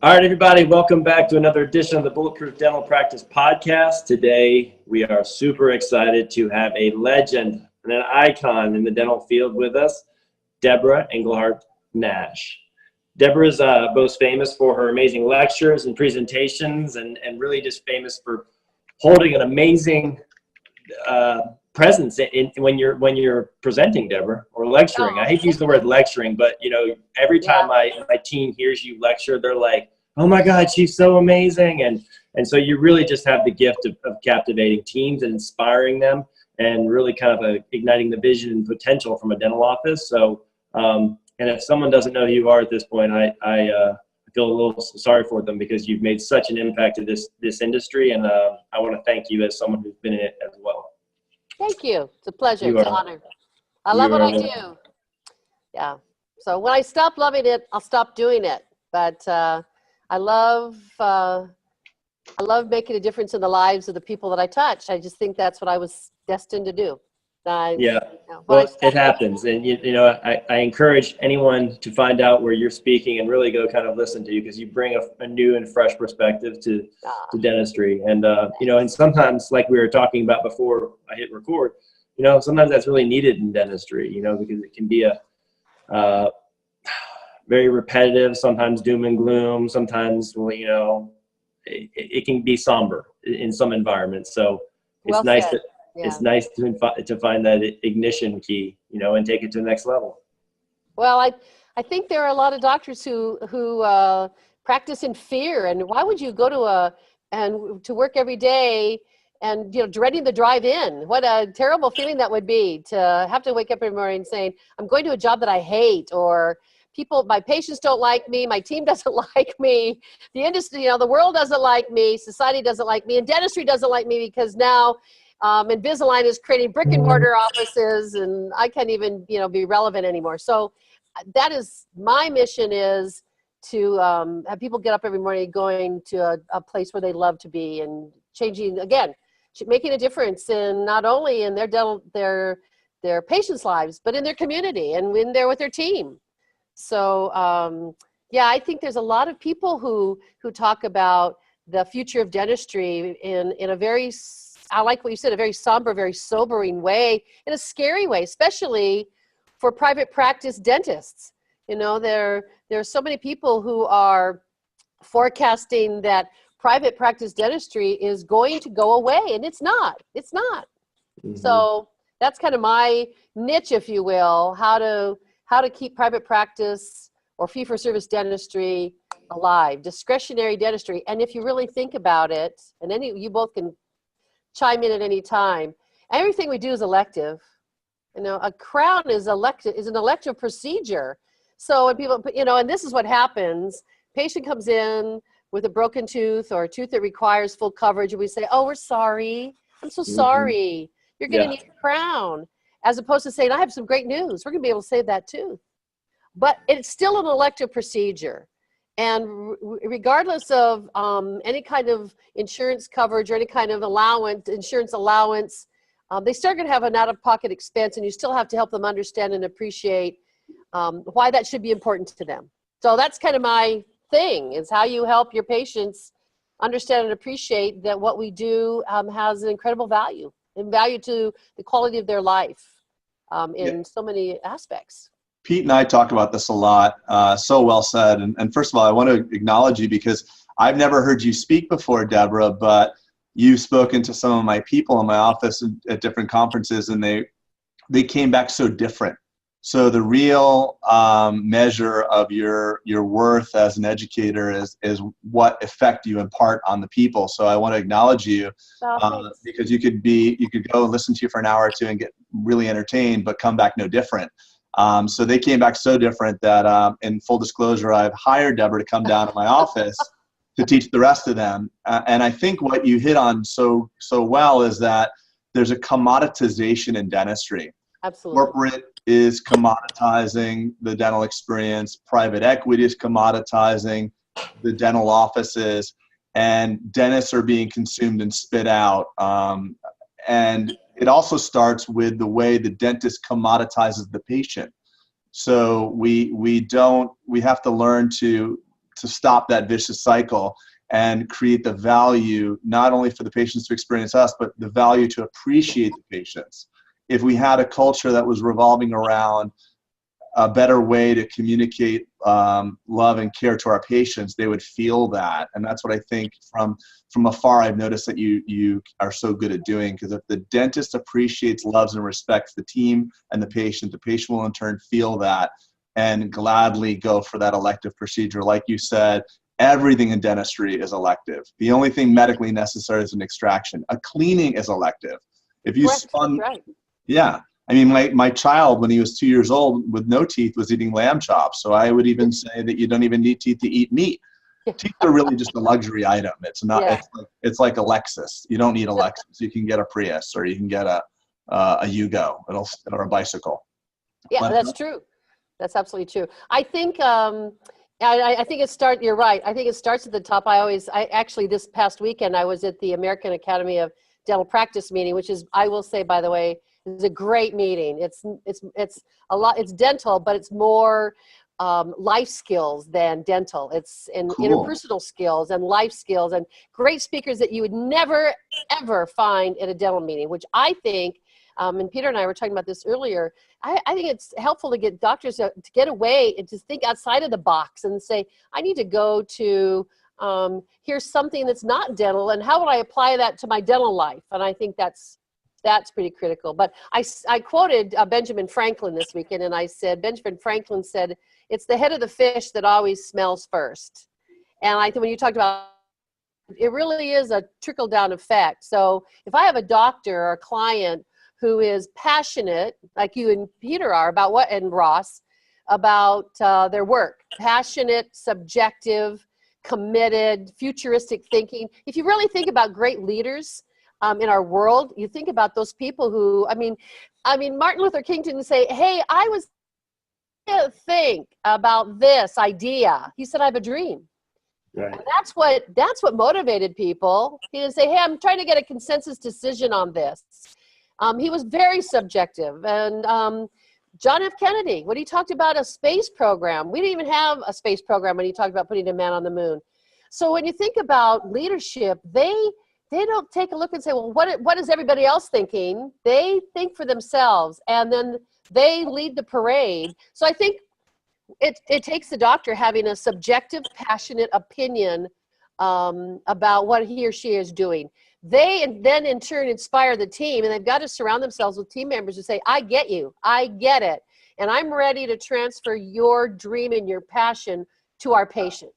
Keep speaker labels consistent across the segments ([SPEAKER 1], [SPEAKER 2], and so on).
[SPEAKER 1] All right, everybody, welcome back to another edition of the Bulletproof Dental Practice Podcast. Today, we are super excited to have a legend and an icon in the dental field with us, Debra Englehardt-Nash. Debra is most famous for her amazing lectures and presentations and really just famous for holding an amazing presence when you're presenting, Debra, or lecturing. I hate to use the word lecturing, but you know, every time my team hears you lecture, they're like, "Oh my God, she's so amazing!" And so you really just have the gift of captivating teams and inspiring them, and really kind of igniting the vision and potential from a dental office. So, and if someone doesn't know who you are at this point, I feel a little sorry for them, because you've made such an impact to this industry, and I want to thank you as someone who's been in it as well.
[SPEAKER 2] Thank you. It's a pleasure. It's an honor. I love what I do. Yeah. So when I stop loving it, I'll stop doing it. But I love making a difference in the lives of the people that I touch. I just think that's what I was destined to do. Well,
[SPEAKER 1] it happens. And, you know, I encourage anyone to find out where you're speaking and really go kind of listen to you, because you bring a new and fresh perspective to dentistry. And, you know, and sometimes, like we were talking about before I hit record, you know, sometimes that's really needed in dentistry, you know, because it can be a very repetitive, sometimes doom and gloom, sometimes, well, you know, it can be somber in some environments. So it's nice that it's nice to find that ignition key, you know, and take it to the next level. Well,
[SPEAKER 2] I think there are a lot of doctors who practice in fear. And why would you go to work every day and, you know, dreading the drive in? What a terrible feeling that would be, to have to wake up every morning saying, I'm going to a job that I hate, or my patients don't like me, my team doesn't like me, the industry, you know, the world doesn't like me, society doesn't like me, and dentistry doesn't like me because now Invisalign is creating brick and mortar offices, and I can't even, you know, be relevant anymore. So that is my mission, is to have people get up every morning going to a place where they love to be, and changing, again, making a difference in not only in their patients' lives, but in their community and in there with their team. So yeah, I think there's a lot of people who talk about the future of dentistry in a very, I like what you said, a very somber, very sobering way, in a scary way, especially for private practice dentists. You know, there are so many people who are forecasting that private practice dentistry is going to go away, and it's not. Mm-hmm. So that's kind of my niche, if you will, how to keep private practice or fee-for-service dentistry alive, discretionary dentistry. And if you really think about it, and you both can chime in at any time, everything we do is elective. You know, a crown is an elective procedure. So when people, you know, and this is what happens, patient comes in with a broken tooth or a tooth that requires full coverage, and we say, oh, we're sorry, I'm so sorry, you're going to need a crown. As opposed to saying, I have some great news, we're going to be able to save that tooth. But it's still an elective procedure. And regardless of any kind of insurance coverage or any kind of insurance allowance, they still going to have an out-of-pocket expense, and you still have to help them understand and appreciate why that should be important to them. So that's kind of my thing, is how you help your patients understand and appreciate that what we do has an incredible value, and value to the quality of their life in so many aspects.
[SPEAKER 3] Pete and I talk about this a lot. So well said. And first of all, I want to acknowledge you, because I've never heard you speak before, Debra, but you've spoken to some of my people in my office at different conferences, and they came back so different. So the real measure of your worth as an educator is what effect you impart on the people. So I want to acknowledge you, because you could go and listen to you for an hour or two and get really entertained, but come back no different. So they came back so different that, in full disclosure, I've hired Debra to come down to my office to teach the rest of them. And I think what you hit on so well is that there's a commoditization in dentistry.
[SPEAKER 2] Absolutely.
[SPEAKER 3] Corporate is commoditizing the dental experience. Private equity is commoditizing the dental offices. And dentists are being consumed and spit out. And it also starts with the way the dentist commoditizes the patient. So we have to learn to to stop that vicious cycle and create the value, not only for the patients to experience us, but the value to appreciate the patients. If we had a culture that was revolving around a better way to communicate love and care to our patients, they would feel that. And that's what I think from afar, I've noticed that you are so good at doing, because if the dentist appreciates, loves, and respects the team and the patient will in turn feel that and gladly go for that elective procedure. Like you said, everything in dentistry is elective. The only thing medically necessary is an extraction. A cleaning is elective. If you spun,
[SPEAKER 2] right.
[SPEAKER 3] Yeah. I mean, my child, when he was 2 years old with no teeth, was eating lamb chops. So I would even say that you don't even need teeth to eat meat. Teeth are really just a luxury item. It's not. Yeah. It's like a Lexus. You don't need a Lexus. You can get a Prius, or you can get a Yugo, or a bicycle.
[SPEAKER 2] Yeah, that's true. That's absolutely true. I think I think you're right. I think it starts at the top. I actually, this past weekend, I was at the American Academy of Dental Practice meeting, which is, I will say, by the way, is a great meeting. It's a lot. It's dental, but it's more life skills than dental. It's in interpersonal skills and life skills, and great speakers that you would never ever find at a dental meeting. Which I think, and Peter and I were talking about this earlier. I think it's helpful to get doctors to get away and to think outside of the box and say, I need to go to here's something that's not dental, and how would I apply that to my dental life? And I think that's pretty critical. But I quoted Benjamin Franklin this weekend, and I said, Benjamin Franklin said, it's the head of the fish that always smells first. And I think when you talked about, it really is a trickle-down effect. So if I have a doctor or a client who is passionate, like you and Peter are, and Ross, about their work, passionate, subjective, committed, futuristic thinking. If you really think about great leaders in our world, you think about those people who, I mean, Martin Luther King didn't say, hey, I was to think about this idea. He said, I have a dream. Right. And that's what motivated people. He didn't say, hey, I'm trying to get a consensus decision on this. He was very subjective. And John F. Kennedy, when he talked about a space program, we didn't even have a space program when he talked about putting a man on the moon. So when you think about leadership, they don't take a look and say, well, what is everybody else thinking? They think for themselves, and then they lead the parade. So I think it takes the doctor having a subjective, passionate opinion about what he or she is doing. They then in turn inspire the team, and they've got to surround themselves with team members who say, I get you, I get it, and I'm ready to transfer your dream and your passion to our patient.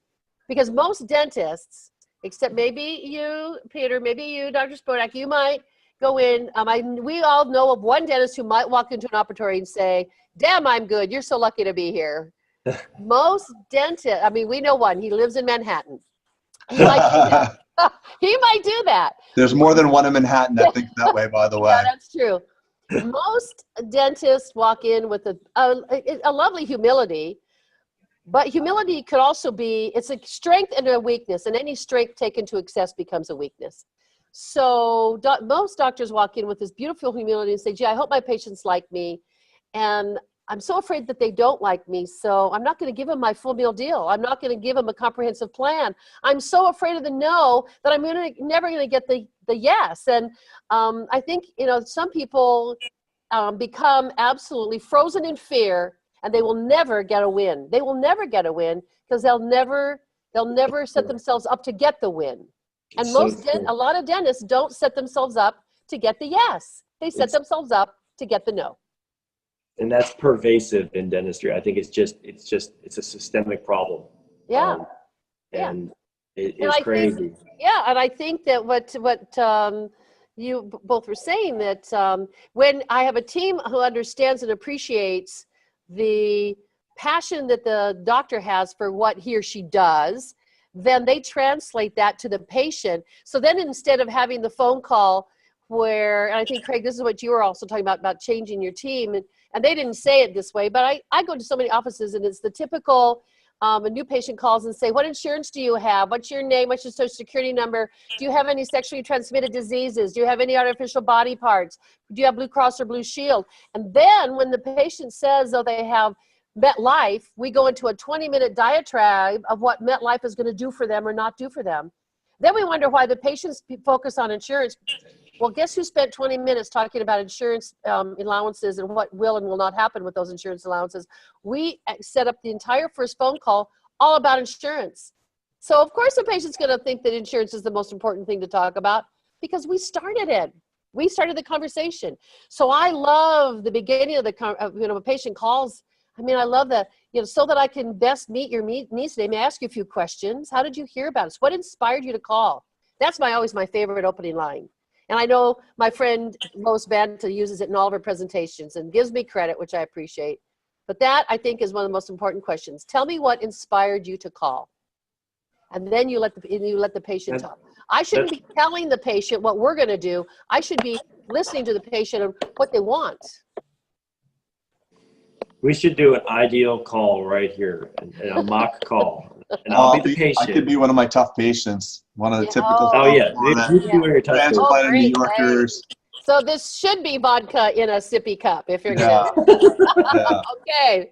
[SPEAKER 2] Because most dentists, except maybe you, Peter, maybe you, Dr. Spodak, you might go in, we all know of one dentist who might walk into an operatory and say, damn, I'm good, you're so lucky to be here. Most dentists, we know one, he lives in Manhattan. He might do that. He might do that.
[SPEAKER 3] There's more than one in Manhattan that thinks that way, by the way.
[SPEAKER 2] Yeah, that's true. Most dentists walk in with a lovely humility, but humility could also be, it's a strength and a weakness, and any strength taken to excess becomes a weakness. So most doctors walk in with this beautiful humility and say, gee, I hope my patients like me, and I'm so afraid that they don't like me, so I'm not going to give them my full meal deal. I'm not going to give them a comprehensive plan. I'm so afraid of the no that I'm never going to get the yes. And I think, some people become absolutely frozen in fear, and they will never get a win. They will never get a win because they'll never set themselves up to get the win. And a lot of dentists don't set themselves up to get the yes. They set themselves up to get the no.
[SPEAKER 1] And that's pervasive in dentistry. I think it's a systemic problem.
[SPEAKER 2] Yeah.
[SPEAKER 1] And it's crazy.
[SPEAKER 2] And I think that what you both were saying, that when I have a team who understands and appreciates the passion that the doctor has for what he or she does, then they translate that to the patient. So then instead of having the phone call where, and I think, Craig, this is what you were also talking about changing your team, and they didn't say it this way, but I go to so many offices, and it's the typical, a new patient calls and say, what insurance do you have? What's your name? What's your social security number? Do you have any sexually transmitted diseases? Do you have any artificial body parts? Do you have Blue Cross or Blue Shield? And then when the patient says, oh, they have MetLife, we go into a 20-minute diatribe of what MetLife is going to do for them or not do for them. Then we wonder why the patients focus on insurance. Well, guess who spent 20 minutes talking about insurance allowances and what will and will not happen with those insurance allowances? We set up the entire first phone call all about insurance. So of course the patient's going to think that insurance is the most important thing to talk about because we started it. We started the conversation. So I love the beginning of the a patient calls. I mean, I love that, so that I can best meet your needs today. May I ask you a few questions? How did you hear about us? What inspired you to call? That's always my favorite opening line. And I know my friend Lois Banta uses it in all of her presentations and gives me credit, which I appreciate. But that, I think, is one of the most important questions. Tell me what inspired you to call. And then you let the patient talk. I shouldn't be telling the patient what we're going to do. I should be listening to the patient and what they want.
[SPEAKER 1] We should do an ideal call right here, and a mock call. And I'll be the patient.
[SPEAKER 3] I could be one of my tough patients. One of the typical.
[SPEAKER 1] Oh yeah, you can be one of your tough patients.
[SPEAKER 3] Transplanted New Yorkers.
[SPEAKER 2] So this should be vodka in a sippy cup if you're
[SPEAKER 3] Yeah.
[SPEAKER 2] gonna. Okay.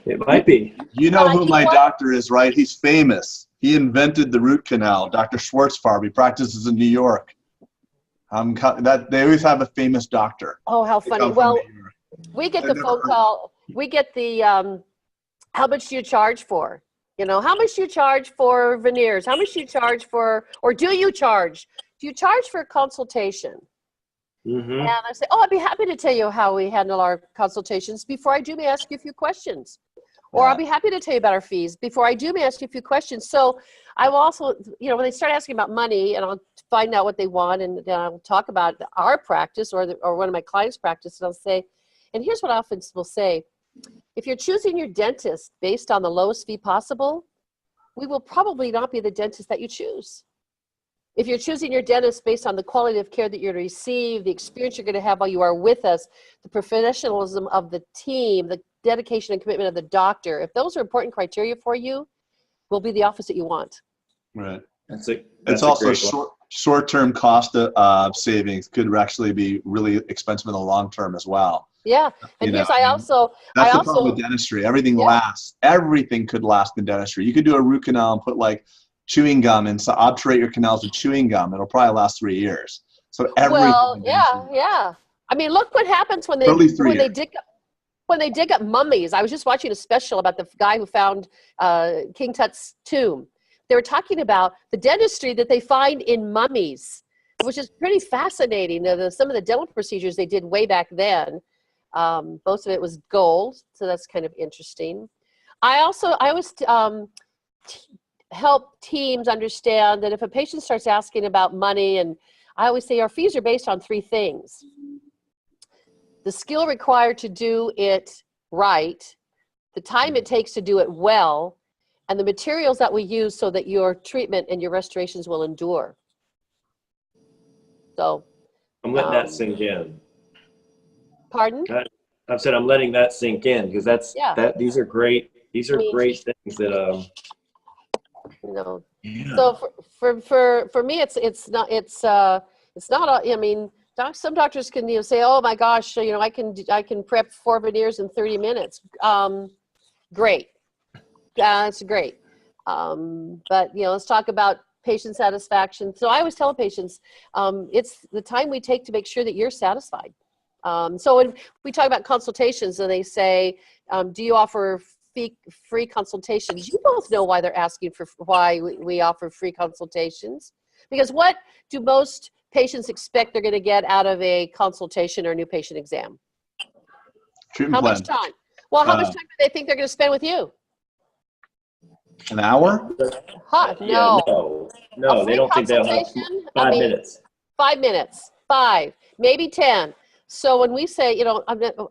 [SPEAKER 1] It might be.
[SPEAKER 3] You know who my doctor is, right? He's famous. He invented the root canal. Dr. Schwartzfarb. He practices in New York. They always have a famous doctor.
[SPEAKER 2] Oh, how funny! Well, we get the phone call. We get the how much do you charge for? How much do you charge for veneers? How much do you charge for, or do you charge? Do you charge for a consultation?
[SPEAKER 1] Mm-hmm.
[SPEAKER 2] And I say, I'd be happy to tell you how we handle our consultations. Before I do, may I ask you a few questions? Or I'll be happy to tell you about our fees. Before I do, may I ask you a few questions? So I will also, when they start asking about money, and I'll find out what they want, and then I'll talk about our practice or one of my clients' practice, and I'll say, and here's what I often will say. If you're choosing your dentist based on the lowest fee possible, we will probably not be the dentist that you choose. If you're choosing your dentist based on the quality of care that you're going to receive, the experience you're going to have while you are with us, the professionalism of the team, the dedication and commitment of the doctor, if those are important criteria for you, we'll be the office that you want.
[SPEAKER 3] Right.
[SPEAKER 1] That's
[SPEAKER 3] also short-term cost of savings could actually be really expensive in the long term as well.
[SPEAKER 2] Yeah, and that's
[SPEAKER 3] the problem with dentistry. Everything lasts. Everything could last in dentistry. You could do a root canal and put like chewing gum and obturate your canals with chewing gum. It'll probably last 3 years. So everything. Well,
[SPEAKER 2] yeah. I mean, look what happens when they dig up mummies. I was just watching a special about the guy who found King Tut's tomb. They were talking about the dentistry that they find in mummies, which is pretty fascinating. Some of the dental procedures they did way back then. Most of it was gold, so that's kind of interesting. I always help teams understand that if a patient starts asking about money, and I always say our fees are based on 3 things. The skill required to do it right, the time it takes to do it well, and the materials that we use so that your treatment and your restorations will endure. So
[SPEAKER 1] I'm letting that sink in.
[SPEAKER 2] Pardon?
[SPEAKER 1] I've said I'm letting that sink in because these are great. These are great things that
[SPEAKER 2] So for me, it's not. I mean, some doctors can say, oh my gosh, I can prep 4 veneers in 30 minutes. Great, that's great. But let's talk about patient satisfaction. So I always tell patients, it's the time we take to make sure that you're satisfied. So when we talk about consultations and they say, do you offer free consultations? You both know why they're asking for why we offer free consultations. Because what do most patients expect they're going to get out of a consultation or a new patient exam?
[SPEAKER 3] Treatment
[SPEAKER 2] plan. Much time? Well, how much time do they think they're going to spend with you?
[SPEAKER 3] An hour?
[SPEAKER 2] Huh, no.
[SPEAKER 1] Yeah, no, they don't think they'll have 5 minutes.
[SPEAKER 2] 5 minutes, 5, maybe 10. So when we say,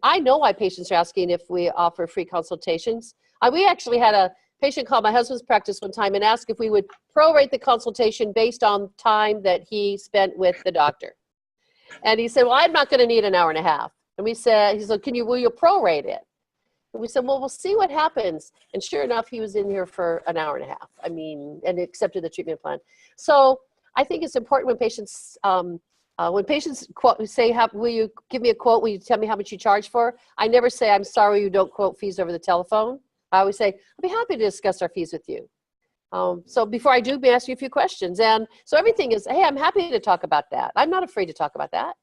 [SPEAKER 2] I know why patients are asking if we offer free consultations. We actually had a patient call my husband's practice one time and asked if we would prorate the consultation based on time that he spent with the doctor. And he said, well, I'm not going to need an hour and a half. And he said, will you prorate it? And we said, well, we'll see what happens. And sure enough, he was in here for an hour and a half. And accepted the treatment plan. So I think it's important when patients When patients say, will you give me a quote? Will you tell me how much you charge for? I never say, I'm sorry you don't quote fees over the telephone. I always say, I'll be happy to discuss our fees with you. So before I do, may I ask you a few questions. And so everything is, hey, I'm happy to talk about that. I'm not afraid to talk about that.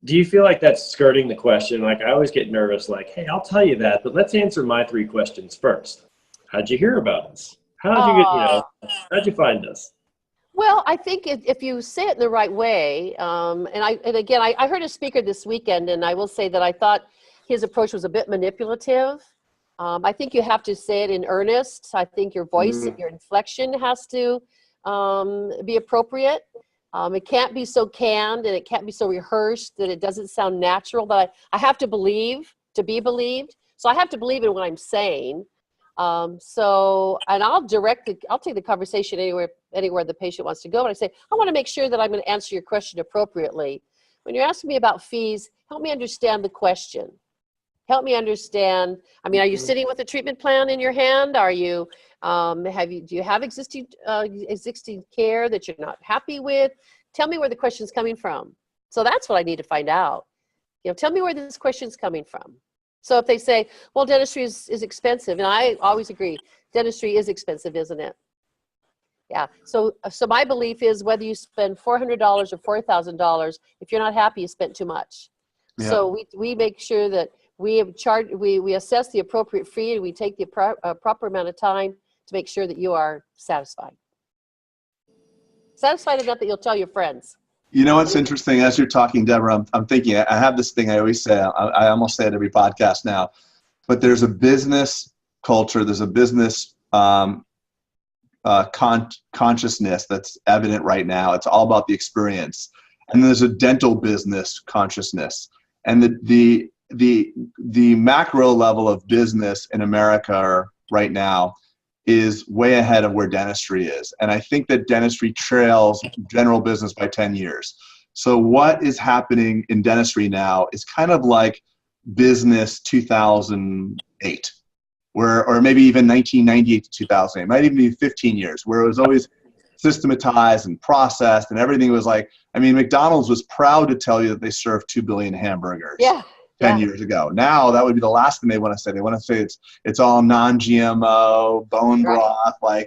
[SPEAKER 1] Do you feel like that's skirting the question? Like, I always get nervous, like, hey, I'll tell you that, but let's answer my 3 questions first. How'd you hear about us? How'd you get, how'd you find us?
[SPEAKER 2] Well, I think if you say it in the right way, and again, I heard a speaker this weekend, and I will say that I thought his approach was a bit manipulative. I think you have to say it in earnest. I think your voice and your inflection has to be appropriate. It can't be so canned, and it can't be so rehearsed that it doesn't sound natural. But I have to believe to be believed. So I have to believe in what I'm saying. And I'll take the conversation anywhere the patient wants to go. And I say, I want to make sure that I'm going to answer your question appropriately. When you're asking me about fees, help me understand the question. Help me understand. I mean, are you sitting with a treatment plan in your hand? Are you, do you have existing care that you're not happy with? Tell me where the question's coming from. So that's what I need to find out. Tell me where this question's coming from. So if they say, well, dentistry is expensive, and I always agree, dentistry is expensive, isn't it? Yeah. So my belief is whether you spend $400 or $4,000, if you're not happy, you spent too much. Yeah. So we make sure that we assess the appropriate fee, and we take the proper amount of time to make sure that you are satisfied. Satisfied enough that you'll tell your friends.
[SPEAKER 3] You know what's interesting? As you're talking, Deborah, I'm thinking, I have this thing I always say, I almost say it every podcast now, but there's a business culture, there's a business consciousness that's evident right now. It's all about the experience. And there's a dental business consciousness. And the macro level of business in America right now is way ahead of where dentistry is. And I think that dentistry trails general business by 10 years. So what is happening in dentistry now is kind of like business 2008, or maybe even 1998 to 2008, might even be 15 years, where it was always systematized and processed and everything was like, I mean, McDonald's was proud to tell you that they served 2 billion hamburgers. Yeah. 10 years ago. Now that would be the last thing they want to say. They want to say it's all non-GMO, bone broth, like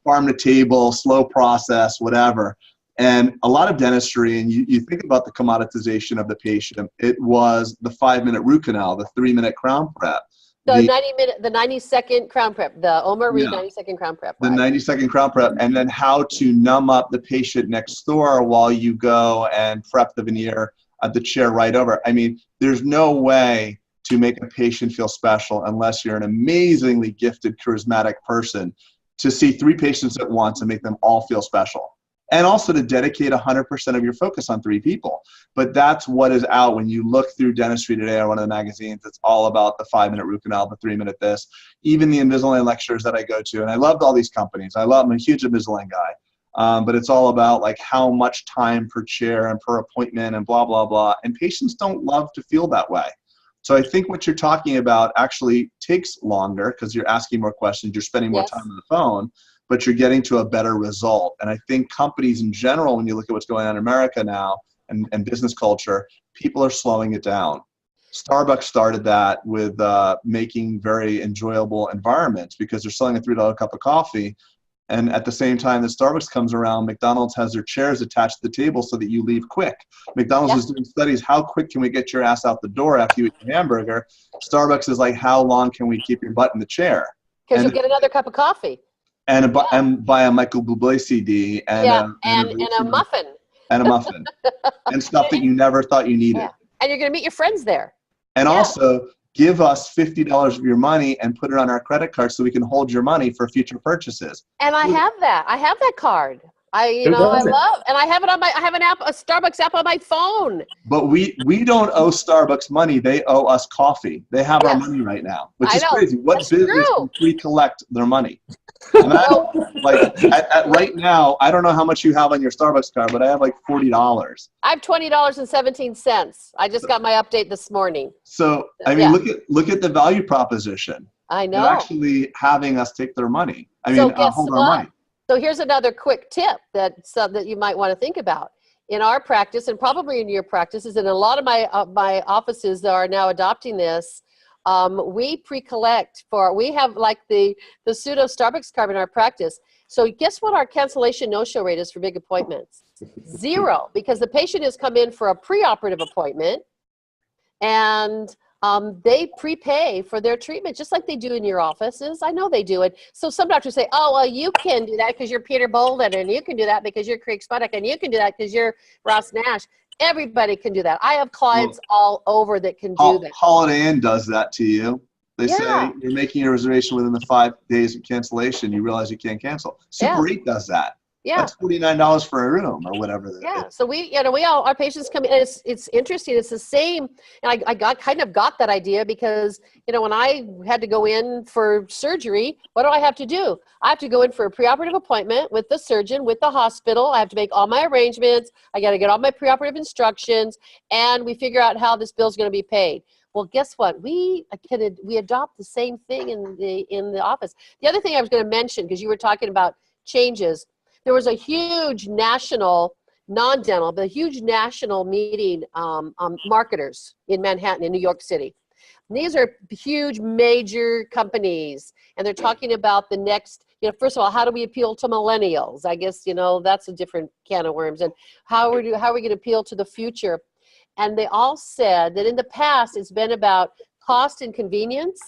[SPEAKER 3] farm to table, slow process, whatever. And a lot of dentistry, and you think about the commoditization of the patient, it was the 5-minute root canal, the 3-minute crown prep.
[SPEAKER 2] The 90-second crown prep, the Omar Reed 90-second crown prep.
[SPEAKER 3] The 90-second crown prep, and then how to numb up the patient next door while you go and prep the veneer at the chair right over. I mean, there's no way to make a patient feel special unless you're an amazingly gifted, charismatic person to see 3 patients at once and make them all feel special. And also to dedicate 100% of your focus on 3 people. But that's what is out when you look through dentistry today or one of the magazines. It's all about the 5-minute root canal, the 3-minute this, even the Invisalign lectures that I go to. And I loved all these companies. I'm a huge Invisalign guy. But it's all about like how much time per chair and per appointment and blah, blah, blah. And patients don't love to feel that way. So I think what you're talking about actually takes longer because you're asking more questions, you're spending more time on the phone, but you're getting to a better result. And I think companies in general, when you look at what's going on in America now and business culture, people are slowing it down. Starbucks started that with making very enjoyable environments because they're selling a $3 cup of coffee. And at the same time that Starbucks comes around, McDonald's has their chairs attached to the table so that you leave quick. McDonald's is doing studies, how quick can we get your ass out the door after you eat your hamburger? Starbucks is like, how long can we keep your butt in the chair?
[SPEAKER 2] Because you'll get another cup of coffee.
[SPEAKER 3] And buy a Michael Bublé CD. And
[SPEAKER 2] a muffin.
[SPEAKER 3] And a muffin. And stuff that you never thought you needed.
[SPEAKER 2] Yeah. And you're going to meet your friends there.
[SPEAKER 3] And also, give us $50 of your money and put it on our credit card so we can hold your money for future purchases.
[SPEAKER 2] And I have that. I have that card. I love, and I have it on I have a Starbucks app on my phone.
[SPEAKER 3] But we don't owe Starbucks money. They owe us coffee. They have our money right now, which is crazy. What business can pre-collect their money? And right now, I don't know how much you have on your Starbucks card, but I have like $40.
[SPEAKER 2] I have $20.17. I just got my update this morning.
[SPEAKER 3] So I mean, look at the value proposition.
[SPEAKER 2] I know.
[SPEAKER 3] They're actually having us take their money. Hold our money.
[SPEAKER 2] So here's another quick tip that you might want to think about. in our practice, and probably in your practices, and a lot of my offices are now adopting this. We pre-collect we have like the pseudo Starbucks card in our practice. So guess what our cancellation no-show rate is for big appointments? 0, because the patient has come in for a pre-operative appointment, and they prepay for their treatment, just like they do in your offices. I know they do it. So some doctors say, oh, well, you can do that because you're Peter Boulden, and you can do that because you're Craig Spodak, and you can do that because you're Ross Nash. Everybody can do that. I have clients all over that can do that.
[SPEAKER 3] Holiday Inn does that to you. They say you're making a reservation within the 5 days of cancellation. You realize you can't cancel. Super 8 does that.
[SPEAKER 2] Yeah.
[SPEAKER 3] That's $49 for a room or whatever.
[SPEAKER 2] Yeah. So we all, our patients come in, and it's interesting. It's the same. And I kind of got that idea because, when I had to go in for surgery, what do I have to do? I have to go in for a preoperative appointment with the surgeon, with the hospital. I have to make all my arrangements. I got to get all my preoperative instructions, and we figure out how this bill's going to be paid. Well, guess what? We adopt the same thing in the office. The other thing I was going to mention, because you were talking about changes, there was a huge national, non-dental, but a huge national meeting, marketers in Manhattan, in New York City. And these are huge, major companies, and they're talking about the next, first of all, how do we appeal to millennials? I guess, that's a different can of worms. And how are we going to appeal to the future? And they all said that in the past, it's been about cost and convenience.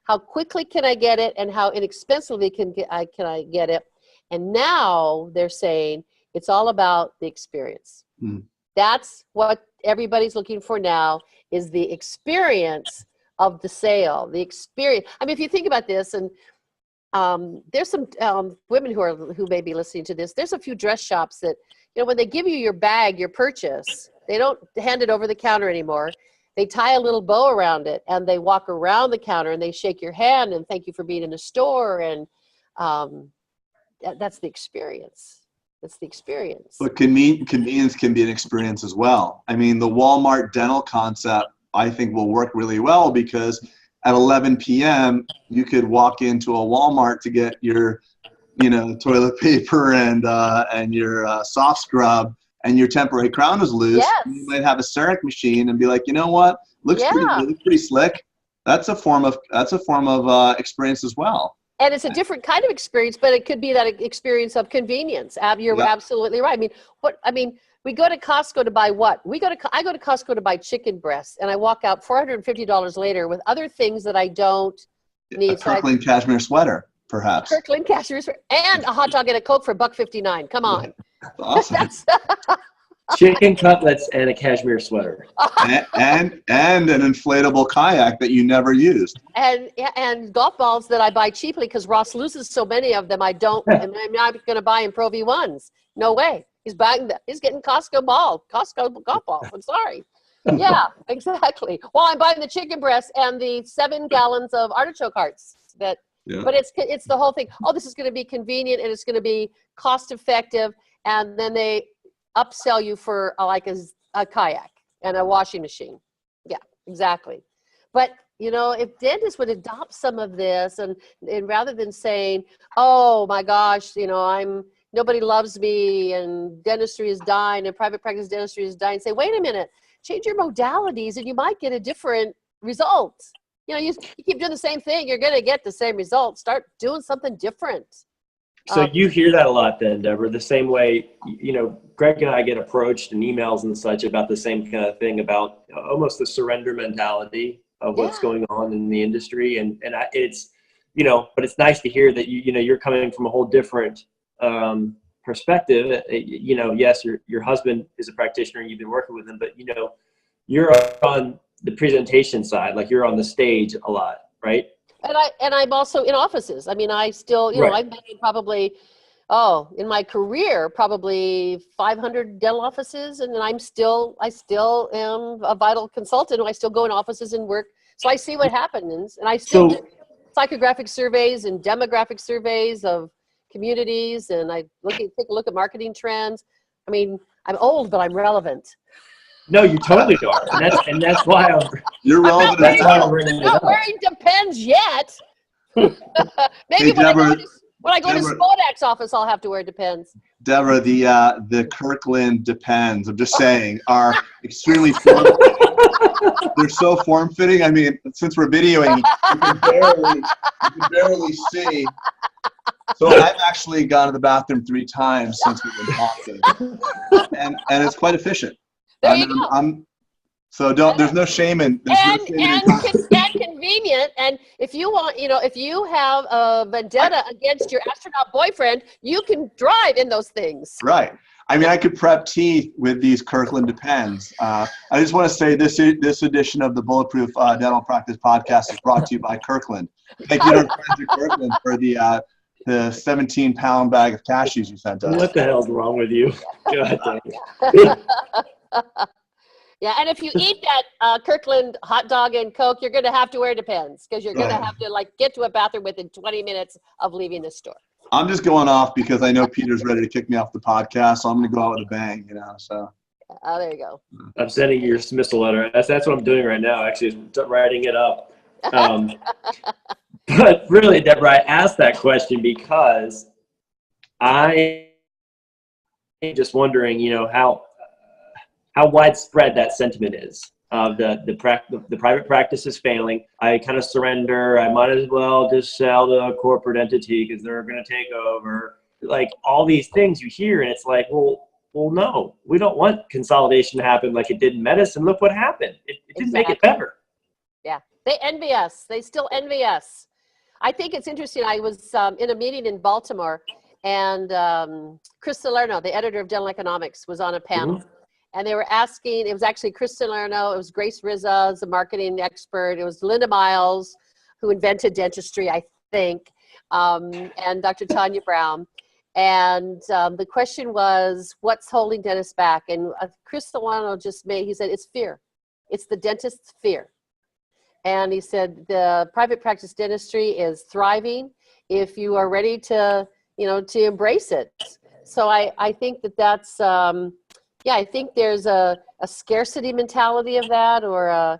[SPEAKER 2] How quickly can I get it, and how inexpensively can I get it? And now they're saying it's all about the experience. That's what everybody's looking for now, is the experience of the sale, the experience. I mean, if you think about this, and there's some women who may be listening to this, there's a few dress shops that, when they give you your bag, your purchase, they don't hand it over the counter anymore. They tie a little bow around it, and they walk around the counter, and they shake your hand and thank you for being in the store. And that's the experience. That's the experience.
[SPEAKER 3] But convenience can be an experience as well. I mean, the Walmart dental concept, I think, will work really well, because at 11 p.m. you could walk into a Walmart to get your, toilet paper and your soft scrub, and your temporary crown is loose.
[SPEAKER 2] Yes.
[SPEAKER 3] You might have a CEREC machine and be like, you know what, looks pretty slick. That's a form of experience as well.
[SPEAKER 2] And it's a different kind of experience, but it could be that experience of convenience. You're absolutely right. We go to Costco to buy what? I go to Costco to buy chicken breasts, and I walk out $450 later with other things that I don't need.
[SPEAKER 3] A Kirkland cashmere sweater, perhaps.
[SPEAKER 2] Kirkland cashmere sweater, and a hot dog and a Coke for $1.59. Come on.
[SPEAKER 3] Awesome.
[SPEAKER 1] Chicken cutlets and a cashmere sweater.
[SPEAKER 3] and an inflatable kayak that you never used.
[SPEAKER 2] And golf balls that I buy cheaply because Ross loses so many of them. I'm not going to buy him Pro V1s. No way. He's buying them. He's getting Costco golf balls. I'm sorry. Yeah, exactly. Well, I'm buying the chicken breasts and the 7 gallons of artichoke hearts. But it's the whole thing. Oh, this is going to be convenient, and it's going to be cost effective. And then they upsell you for a kayak and a washing machine. Yeah, exactly. But if dentists would adopt some of this, and rather than saying, oh my gosh, nobody loves me, and dentistry is dying, and private practice dentistry is dying, say, wait a minute, change your modalities and you might get a different result. You keep doing the same thing, you're going to get the same result. Start doing something different.
[SPEAKER 1] So you hear that a lot then, Debra, the same way, Greg and I get approached in emails and such about the same kind of thing, about almost the surrender mentality of what's going on in the industry. And it's, but it's nice to hear that you're coming from a whole different perspective. Yes, your husband is a practitioner and you've been working with him, but you're on the presentation side, like you're on the stage a lot, right?
[SPEAKER 2] And I'm also in offices. I mean, I still, I've been in probably, in my career, probably 500 dental offices, and I still am a vital consultant. I still go in offices and work. So I see what happens, and I still do psychographic surveys and demographic surveys of communities, and I take a look at marketing trends. I mean, I'm old, but I'm relevant.
[SPEAKER 1] No, you totally are, and that's why
[SPEAKER 3] you're relevant.
[SPEAKER 2] I'm not wearing Depends yet. Maybe
[SPEAKER 3] Hey, Debra,
[SPEAKER 2] When I go to
[SPEAKER 3] Debra-
[SPEAKER 2] Spodak's office, I'll have to wear Depends.
[SPEAKER 3] Deborah, the Kirkland Depends, I'm just saying, are extremely they're so form-fitting. I mean, since we're videoing, you can barely see. So I've actually gone to the bathroom 3 times since we've been talking, and it's quite efficient.
[SPEAKER 2] There you go.
[SPEAKER 3] So there's no shame in
[SPEAKER 2] And convenient. And if you want, if you have a vendetta against your astronaut boyfriend, you can drive in those things.
[SPEAKER 3] Right. I mean, I could prep teeth with these Kirkland Depends. I just want to say this edition of the Bulletproof Dental Practice Podcast is brought to you by Kirkland. Thank you to our friends at Kirkland for the 17-pound bag of cashews you sent us.
[SPEAKER 1] What the hell's wrong with you? God dang it.
[SPEAKER 2] Yeah, and if you eat that Kirkland hot dog and Coke, you're going to have to wear Depends because you're going to have to get to a bathroom within 20 minutes of leaving the store.
[SPEAKER 3] I'm just going off because I know Peter's ready to kick me off the podcast, so I'm going to go out with a bang, So.
[SPEAKER 2] Oh, there you go.
[SPEAKER 1] I'm sending you your dismissal letter. That's what I'm doing right now. Actually, is writing it up. But really, Debra, I asked that question because I am just wondering, how widespread that sentiment is. The private practice is failing. I kind of surrender. I might as well just sell to a corporate entity because they're going to take over. Like all these things you hear, and it's like, well, no, we don't want consolidation to happen like it did in medicine. Look what happened. It didn't make it better.
[SPEAKER 2] Yeah, they envy us. They still envy us. I think it's interesting. I was in a meeting in Baltimore, and Chris Salerno, the editor of Dental Economics, was on a panel. Mm-hmm. And they were asking, it was actually Chris Salerno, it was Grace Rizza, the marketing expert, it was Linda Miles, who invented dentistry, I think, and Dr. Tanya Brown. And the question was, what's holding dentists back? And Chris Salerno he said, it's fear. It's the dentist's fear. And he said, the private practice dentistry is thriving if you are ready to, to embrace it. So I think that's, I think there's a scarcity mentality of that, or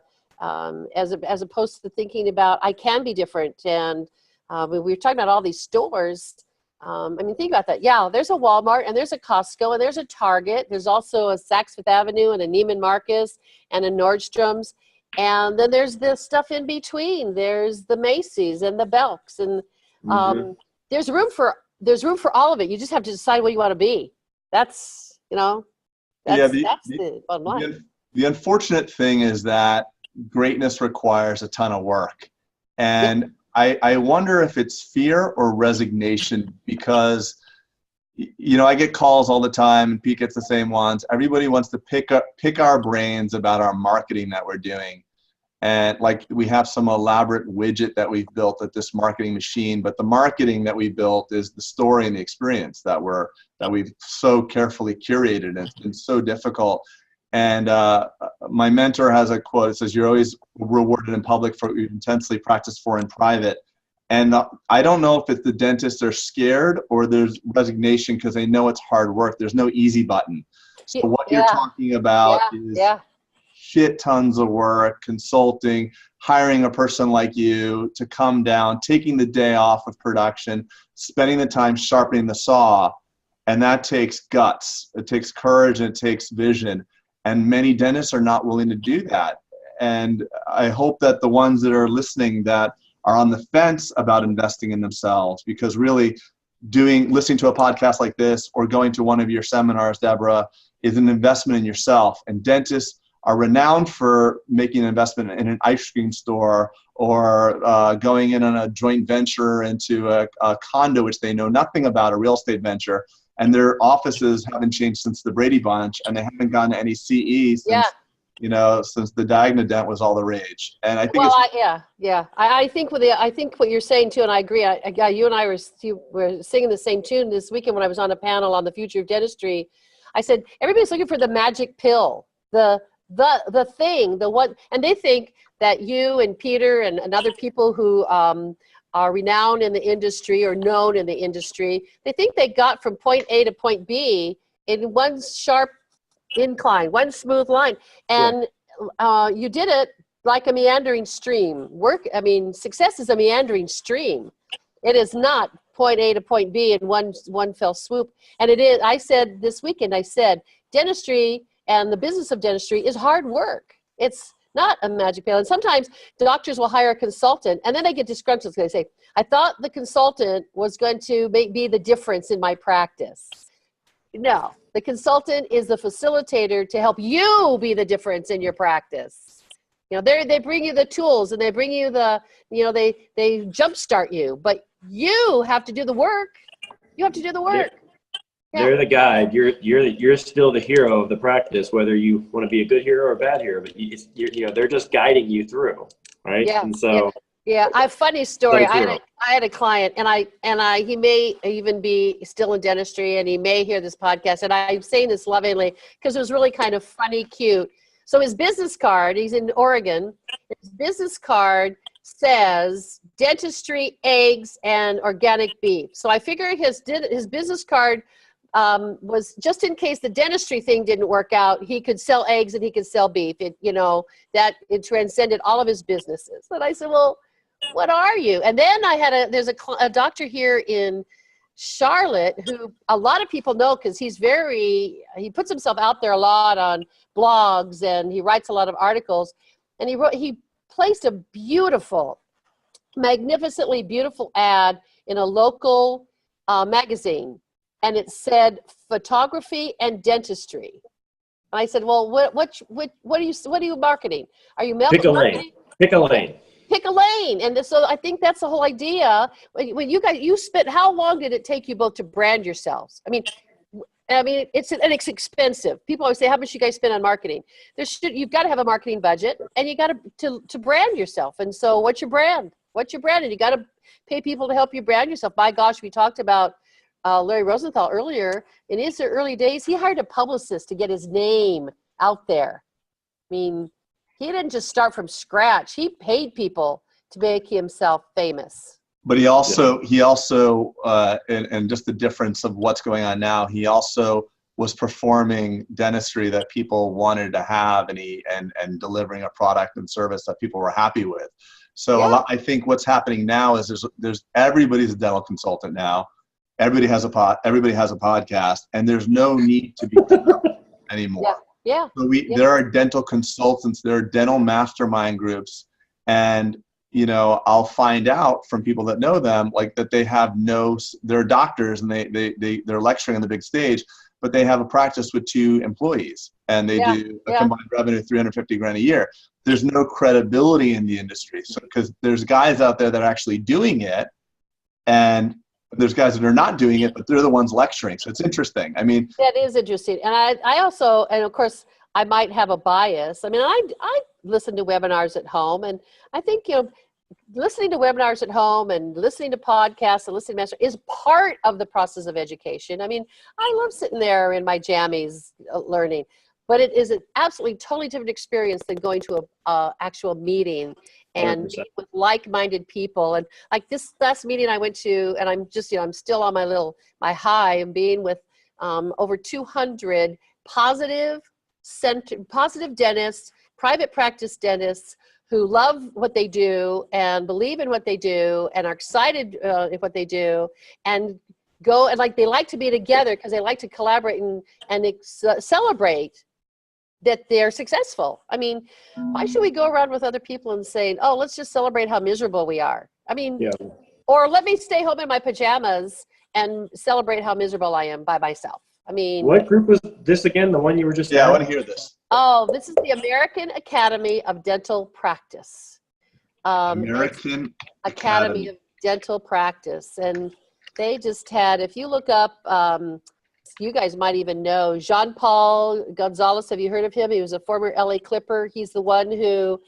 [SPEAKER 2] as opposed to thinking about I can be different. And we were talking about all these stores. Think about that. Yeah, there's a Walmart and there's a Costco and there's a Target. There's also a Saks Fifth Avenue and a Neiman Marcus and a Nordstrom's. And then there's the stuff in between. There's the Macy's and the Belks, and there's room for all of it. You just have to decide what you want to be. That's the bottom line.
[SPEAKER 3] The unfortunate thing is that greatness requires a ton of work. And I wonder if it's fear or resignation, because, I get calls all the time, and Pete gets the same ones. Everybody wants to pick our brains about our marketing that we're doing. And we have some elaborate widget that we've built at this marketing machine, but the marketing that we built is the story and the experience that we've so carefully curated. And it's been so difficult. And my mentor has a quote. It says, "You're always rewarded in public for what you intensely practice for in private." And I don't know if it's the dentists are scared or there's resignation because they know it's hard work. There's no easy button. So what you're talking about is shit tons of work, consulting, hiring a person like you to come down, taking the day off of production, spending the time sharpening the saw. And that takes guts. It takes courage and it takes vision. And many dentists are not willing to do that. And I hope that the ones that are listening that are on the fence about investing in themselves, because really listening to a podcast like this or going to one of your seminars, Debra, is an investment in yourself. And dentists are renowned for making an investment in an ice cream store or going in on a joint venture into a condo, which they know nothing about, a real estate venture. And their offices haven't changed since the Brady Bunch, and they haven't gone to any CE since, since the Diagnodent was all the rage. And I think I think what you're saying too, and I agree. You and I were singing the same tune this weekend when I was on a panel on the future of dentistry. I said everybody's looking for the magic pill, the thing, the one, and they think that you and Peter and other people who are renowned in the industry or known in the industry, they think they got from point A to point B in one sharp incline, one smooth line. And you did it like a meandering stream. Success is a meandering stream. It is not
[SPEAKER 2] point A to point B in one fell swoop. And it is, I said this weekend, I said, dentistry and the business of dentistry is hard work. It's not a magic pill. And sometimes doctors will hire a consultant and then they get disgruntled because they say, I thought the consultant was going to be the difference in my practice. No, the consultant is the facilitator to help you be the difference in your practice. You know, they bring you the tools and they bring you the, you know, they jumpstart you, but you have to do the work. You have to do the work. Yeah.
[SPEAKER 1] They're the guide. You're still the hero of the practice, whether you want to be a good hero or a bad hero. But you know, they're just guiding you through, right?
[SPEAKER 2] Yeah.
[SPEAKER 1] And so,
[SPEAKER 2] yeah. I have a funny story.
[SPEAKER 1] So
[SPEAKER 2] I had a client, and he may even be still in dentistry, and he may hear this podcast. And I'm saying this lovingly because it was really kind of funny, cute. So his business card, he's in Oregon. His business card says dentistry, eggs, and organic beef. So I figured his business card was just in case the dentistry thing didn't work out, he could sell eggs and he could sell beef. It, you know, that it transcended all of his businesses. And I said, well, what are you? And then I had there's a doctor here in Charlotte who a lot of people know because he puts himself out there a lot on blogs and he writes a lot of articles. And he placed a beautiful, magnificently beautiful ad in a local magazine. And it said photography and dentistry. And I said, well, what are you marketing? Are you marketing?
[SPEAKER 1] Pick a lane.
[SPEAKER 2] Pick a lane. And so I think that's the whole idea. When you spent, how long did it take you both to brand yourselves? I mean, it's expensive. People always say, how much you guys spend on marketing? You've got to have a marketing budget and you got to brand yourself. And so what's your brand? What's your brand? And you got to pay people to help you brand yourself. My gosh, we talked about Larry Rosenthal earlier. In his early days, he hired a publicist to get his name out there. I mean, he didn't just start from scratch. He paid people to make himself famous.
[SPEAKER 3] But he also, and just the difference of what's going on now, he also was performing dentistry that people wanted to have, and delivering a product and service that people were happy with. So I think what's happening now is there's everybody's a dental consultant now. Everybody has a podcast, and there's no need to be anymore.
[SPEAKER 2] Yeah.
[SPEAKER 3] So there are dental consultants, there are dental mastermind groups, and you know, I'll find out from people that know them, like that they're doctors and they're lecturing on the big stage, but they have a practice with 2 employees and they do a combined revenue of $350,000 a year. There's no credibility in the industry. So, because there's guys out there that are actually doing it, and there's guys that are not doing it, but they're the ones lecturing. So it's interesting. I mean,
[SPEAKER 2] that is interesting. And I also, and of course, I might have a bias. I mean, I listen to webinars at home, and I think, you know, listening to webinars at home and listening to podcasts and listening to master is part of the process of education. I mean, I love sitting there in my jammies learning, but it is an absolutely totally different experience than going to a actual meeting and meeting with like-minded people. And like this last meeting I went to, and I'm just, you know, I'm still on my high and being with over 200 positive dentists, private practice dentists who love what they do and believe in what they do and are excited in what they do, and go, and like they like to be together because they like to collaborate and celebrate that they're successful. I mean, why should we go around with other people and saying, oh, let's just celebrate how miserable we are? I mean, or let me stay home in my pajamas and celebrate how miserable I am by myself. I mean,
[SPEAKER 1] what group was this again? The one you were just
[SPEAKER 3] I want to hear this.
[SPEAKER 2] Oh, this is the American Academy of Dental Practice.
[SPEAKER 3] American
[SPEAKER 2] Academy of Dental Practice. And they just had, if you look up, you guys might even know, Jean-Paul Gonzalez. Have you heard of him? He was a former LA Clipper. He's the one who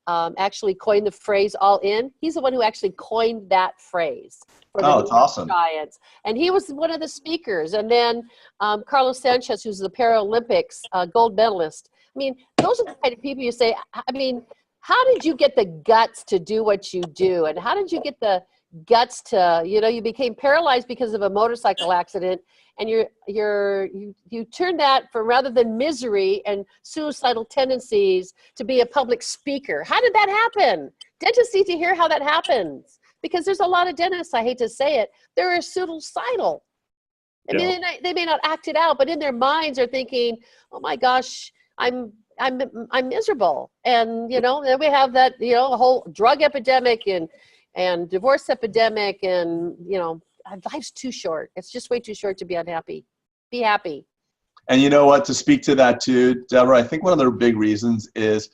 [SPEAKER 2] actually coined the phrase all in. He's the one who actually coined that phrase.
[SPEAKER 3] It's awesome.
[SPEAKER 2] Science. And he was one of the speakers. And then Carlos Sanchez, who's the Paralympics gold medalist. I mean, those are the kind of people you say, I mean, how did you get the guts to do what you do? And how did you get the guts to, you know, you became paralyzed because of a motorcycle accident, and you turned that from, rather than misery and suicidal tendencies, to be a public speaker. How did that happen? Dentists need to hear how that happens. because there's a lot of dentists, I hate to say it, they're suicidal. I mean, they may not act it out, but in their minds are thinking, oh my gosh, I'm miserable. And, you know, then we have that, you know, whole drug epidemic and divorce epidemic, and, you know, life's too short. It's just way too short to be unhappy. Be happy.
[SPEAKER 3] And you know what, to speak to that too, Deborah, I think one of the big reasons is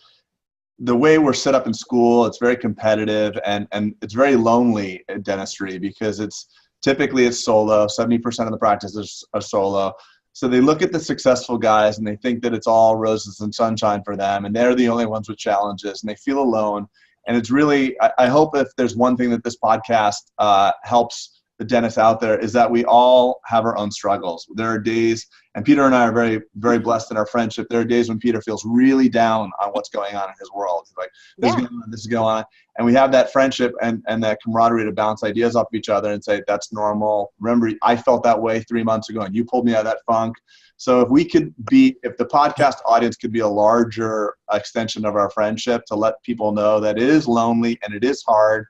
[SPEAKER 3] the way we're set up in school. It's very competitive, and it's very lonely in dentistry, because typically it's solo. 70% of the practices are solo. So they look at the successful guys and they think that it's all roses and sunshine for them, and they're the only ones with challenges, and they feel alone. And it's really, I hope if there's one thing that this podcast helps the dentists out there, is that we all have our own struggles. There are days, and Peter and I are very, very blessed in our friendship. There are days when Peter feels really down on what's going on in his world. He's like, this is going on. And we have that friendship and that camaraderie to bounce ideas off of each other and say, that's normal. Remember, I felt that way 3 months ago and you pulled me out of that funk. So if the podcast audience could be a larger extension of our friendship, to let people know that it is lonely and it is hard,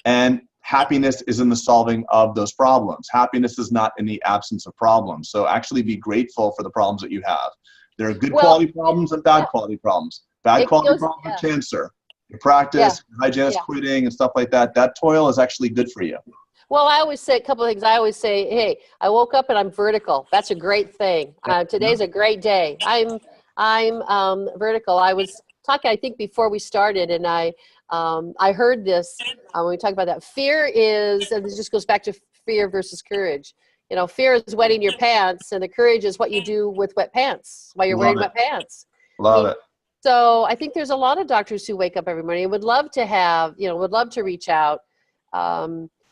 [SPEAKER 3] and happiness is in the solving of those problems. Happiness is not in the absence of problems. So actually be grateful for the problems that you have. There are good quality problems and bad quality problems. Bad quality problems are cancer. Your practice, your hygienist quitting and stuff like that. That toil is actually good for you.
[SPEAKER 2] Well, I always say a couple of things. I always say, hey, I woke up and I'm vertical. That's a great thing. Today's a great day. I'm vertical. I was talking, I think, before we started, and I heard this when we talk about that. Fear is, and this just goes back to fear versus courage. You know, fear is wetting your pants, and the courage is what you do with wet pants while you're wearing wet pants.
[SPEAKER 3] Love it.
[SPEAKER 2] So I think there's a lot of doctors who wake up every morning and would love to have, you know, would love to reach out.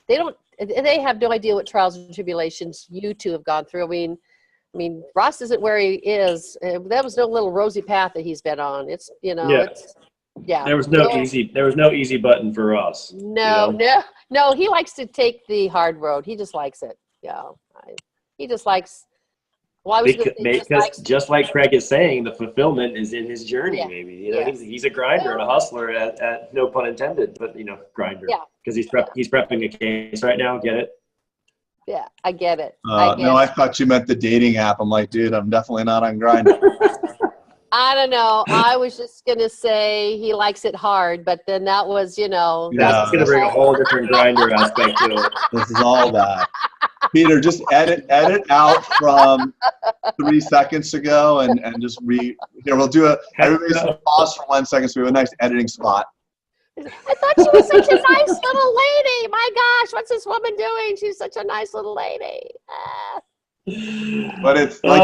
[SPEAKER 2] They have no idea what trials and tribulations you two have gone through. I mean, Ross isn't where he is. That was no little rosy path that he's been on. It's, you know,
[SPEAKER 1] There was no easy button for us.
[SPEAKER 2] No. He likes to take the hard road. He just likes it. Yeah. He just likes. Well,
[SPEAKER 1] because just like Craig is saying, the fulfillment is in his journey. Maybe, you know, he's a grinder and a hustler at no pun intended, but, you know, grinder. Yeah. Because he's prepping a case right now. Get it?
[SPEAKER 2] Yeah, I get it.
[SPEAKER 3] I thought you meant the dating app. I'm like, dude, I'm definitely not on Grindr.
[SPEAKER 2] I don't know. I was just going to say he likes it hard, but then that was, you know.
[SPEAKER 1] That's going to bring a whole different Grindr aspect to it.
[SPEAKER 3] This is all that. Peter, just edit out from 3 seconds ago and just we'll do everybody's pause for 1 second so we have a nice editing spot.
[SPEAKER 2] I thought she was such a nice little lady. My gosh, what's this woman doing? She's such a nice little lady.
[SPEAKER 3] But it's like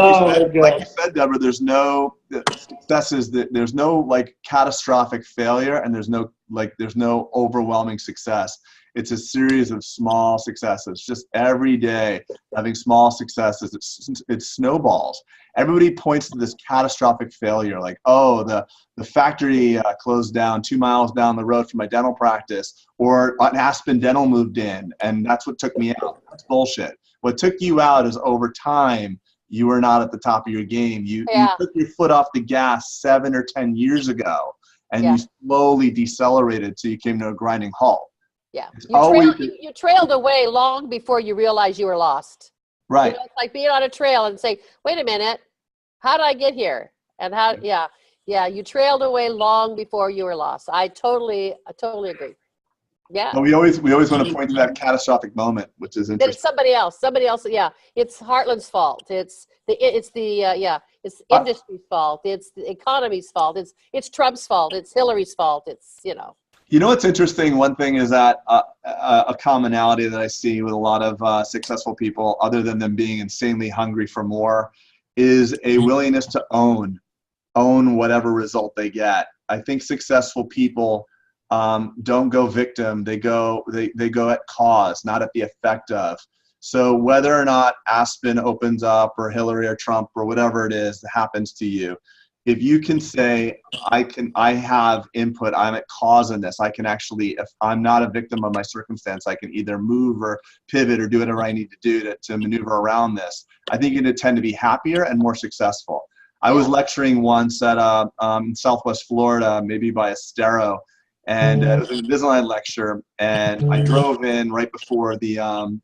[SPEAKER 3] you said, Deborah, there's no successes, there's no like catastrophic failure, and there's no overwhelming success. It's a series of small successes, just every day having small successes. It snowballs. Everybody points to this catastrophic failure, like, oh, the factory closed down 2 miles down the road from my dental practice, or an Aspen Dental moved in, and that's what took me out. That's bullshit. What took you out is over time, you were not at the top of your game. You took your foot off the gas 7 or 10 years ago, and you slowly decelerated till you came to a grinding halt.
[SPEAKER 2] Yeah, you trailed away long before you realized you were lost.
[SPEAKER 3] Right.
[SPEAKER 2] You know, it's like being on a trail and say, wait a minute, how did I get here? And how, you trailed away long before you were lost. I totally agree. Yeah.
[SPEAKER 3] Well, we always want to point to that catastrophic moment, which is interesting.
[SPEAKER 2] It's somebody else. Yeah. It's Heartland's fault. It's industry's fault. It's the economy's fault. It's Trump's fault. It's Hillary's fault. It's, you know.
[SPEAKER 3] You know what's interesting? One thing is that a commonality that I see with a lot of successful people, other than them being insanely hungry for more, is a willingness to own whatever result they get. I think successful people don't go victim; they go at cause, not at the effect of. So whether or not Aspen opens up, or Hillary or Trump or whatever it is that happens to you, if you can say, I have input, I'm at cause in this, I can actually, if I'm not a victim of my circumstance, I can either move or pivot or do whatever I need to do to maneuver around this, I think you're going to tend to be happier and more successful. I was lecturing once at in Southwest Florida, maybe by Estero, And it was an Invisalign lecture, and I drove in right before the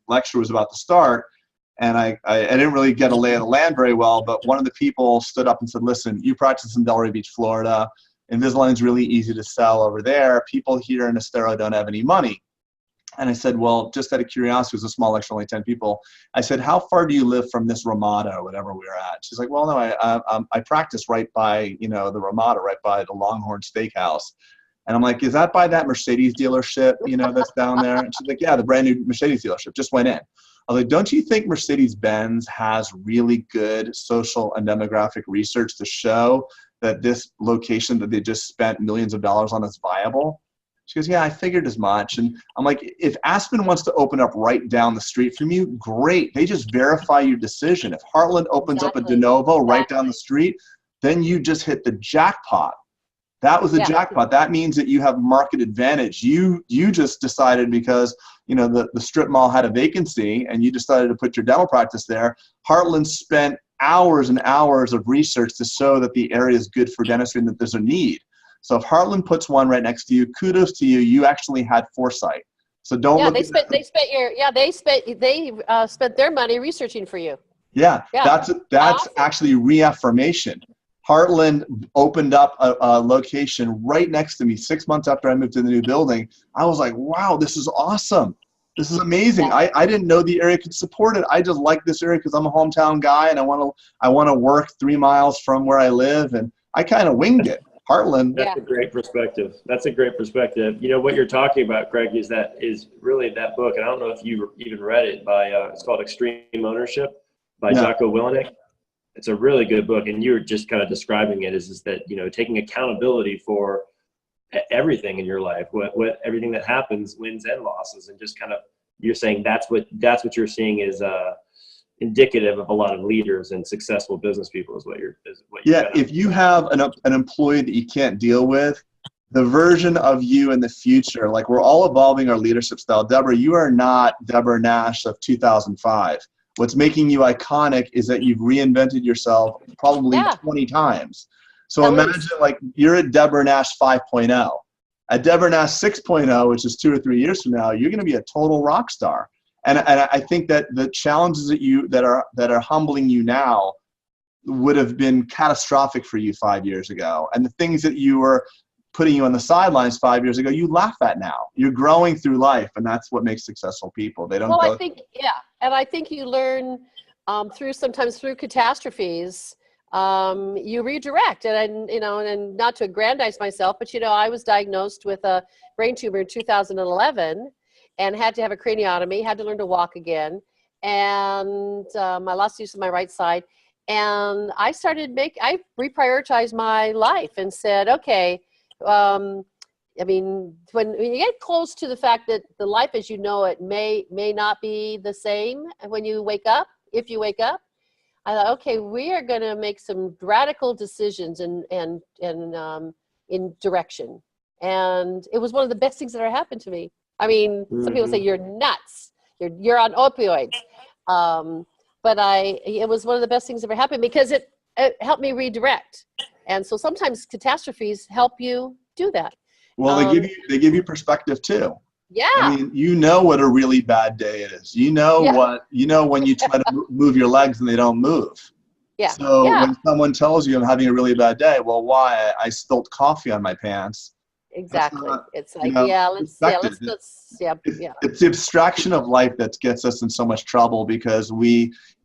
[SPEAKER 3] lecture was about to start, and I didn't really get a lay of the land very well, but one of the people stood up and said, listen, you practice in Delray Beach, Florida. Invisalign's really easy to sell over there. People here in Estero don't have any money. And I said, well, just out of curiosity, it was a small lecture, only 10 people. I said, how far do you live from this Ramada or whatever we were at? She's like, well, no, I practice right by, the Ramada, right by the Longhorn Steakhouse. And I'm like, is that by that Mercedes dealership, that's down there? And she's like, yeah, the brand new Mercedes dealership, just went in. I was like, don't you think Mercedes-Benz has really good social and demographic research to show that this location that they just spent millions of dollars on is viable? She goes, yeah, I figured as much. And I'm like, if Aspen wants to open up right down the street from you, great. They just verify your decision. If Heartland opens up a de novo right down the street, then you just hit the jackpot. That was the jackpot. That means that you have market advantage. You just decided because the strip mall had a vacancy and you decided to put your dental practice there. Heartland spent hours and hours of research to show that the area is good for dentistry and that there's a need. So if Heartland puts one right next to you, kudos to you. You actually had foresight. So don't.
[SPEAKER 2] Yeah, they spent their money researching for you.
[SPEAKER 3] Yeah. That's awesome. Actually reaffirmation. Heartland opened up a location right next to me 6 months after I moved to the new building. I was like, wow, this is awesome. This is amazing. Yeah. I didn't know the area could support it. I just like this area because I'm a hometown guy and I want to work 3 miles from where I live, and I kind of winged it. Heartland.
[SPEAKER 1] That's a great perspective. That's a great perspective. What you're talking about, Greg, is really that book. And I don't know if you even read it by, it's called Extreme Ownership by Jocko Willenick. It's a really good book. And you were just kind of describing it is that, taking accountability for everything in your life, what everything that happens, wins and losses. And just kind of, you're saying that's what you're seeing is, indicative of a lot of leaders and successful business people is what you're
[SPEAKER 3] if you have an employee that you can't deal with, the version of you in the future, like we're all evolving our leadership style. Debra, you are not Debra Nash of 2005. What's making you iconic is that you've reinvented yourself probably 20 times. So imagine like you're at Debra Nash 5.0. At Debra Nash 6.0, which is 2 or 3 years from now, you're going to be a total rock star. And I think that the challenges that are humbling you now would have been catastrophic for you 5 years ago. And the things that you were putting you on the sidelines 5 years ago, you laugh at now. You're growing through life, and that's what makes successful people. They don't. Well,
[SPEAKER 2] I think you learn sometimes through catastrophes. You redirect, and not to aggrandize myself, but I was diagnosed with a brain tumor in 2011. And had to have a craniotomy, had to learn to walk again. And I lost use of my right side. And I reprioritized my life and said, okay, when you get close to the fact that the life as you know it may not be the same when you wake up, if you wake up, I thought, okay, we are going to make some radical decisions in direction. And it was one of the best things that ever happened to me. Some people say you're nuts. You're on opioids. But it was one of the best things that ever happened because it helped me redirect. And so sometimes catastrophes help you do that.
[SPEAKER 3] Well, they give you perspective too.
[SPEAKER 2] Yeah.
[SPEAKER 3] What a really bad day it is. When you try to move your legs and they don't move.
[SPEAKER 2] Yeah.
[SPEAKER 3] So when someone tells you I'm having a really bad day, well, why? I spilled coffee on my pants.
[SPEAKER 2] Exactly. It's like, It's
[SPEAKER 3] the abstraction of life that gets us in so much trouble because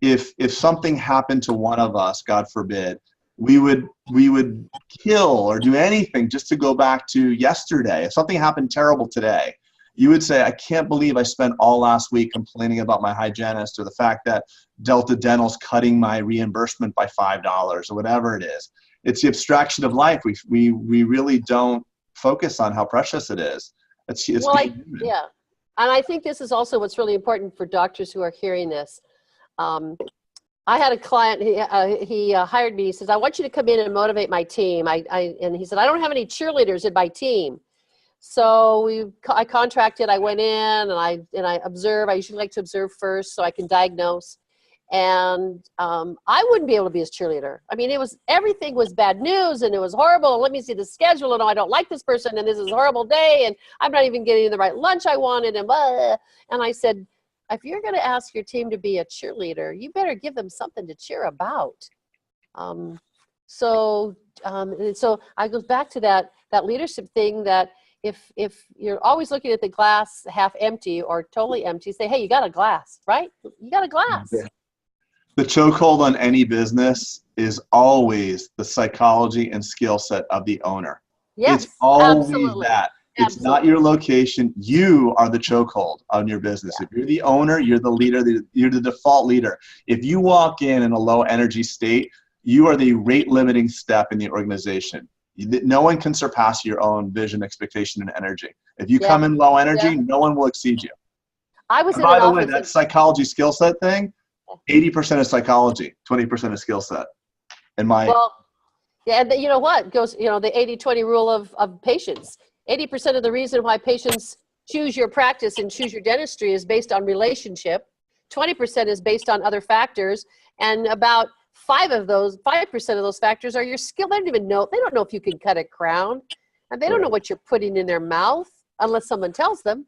[SPEAKER 3] if something happened to one of us, God forbid, we would kill or do anything just to go back to yesterday. If something happened terrible today, you would say, I can't believe I spent all last week complaining about my hygienist or the fact that Delta Dental's cutting my reimbursement by $5 or whatever it is. It's the abstraction of life. We really don't focus on how precious it is.
[SPEAKER 2] And I think this is also what's really important for doctors who are hearing this. I had a client, he hired me. He says, I want you to come in and motivate my team. And he said, I don't have any cheerleaders in my team. So I contracted, I went in and I observe. I usually like to observe first so I can diagnose. And I wouldn't be able to be his cheerleader. I mean, everything was bad news and it was horrible. Let me see the schedule, and I don't like this person, and this is a horrible day, and I'm not even getting the right lunch I wanted, and blah. And I said, if you're going to ask your team to be a cheerleader, you better give them something to cheer about. So I goes back to that leadership thing, that if you're always looking at the glass half empty or totally empty, say, hey, you got a glass, right? You got a glass.
[SPEAKER 3] Yeah. The chokehold on any business is always the psychology and skill set of the owner.
[SPEAKER 2] Yes,
[SPEAKER 3] it's always
[SPEAKER 2] absolutely.
[SPEAKER 3] that. It's not your location. You are the chokehold on your business. Yeah. If you're the owner, you're the leader, you're the default leader. If you walk in a low energy state, you are the rate limiting step in the organization. No one can surpass your own vision, expectation, and energy. If you come in low energy, no one will exceed you.
[SPEAKER 2] I was
[SPEAKER 3] by the way, that psychology skill set thing, 80% is psychology, 20% is skill set.
[SPEAKER 2] And you know what goes, the 80-20 rule of patience. 80% of the reason why patients choose your practice and choose your dentistry is based on relationship. 20% is based on other factors, and about 5% of those factors are your skill. They don't even know. They don't know if you can cut a crown, and they don't know what you're putting in their mouth unless someone tells them.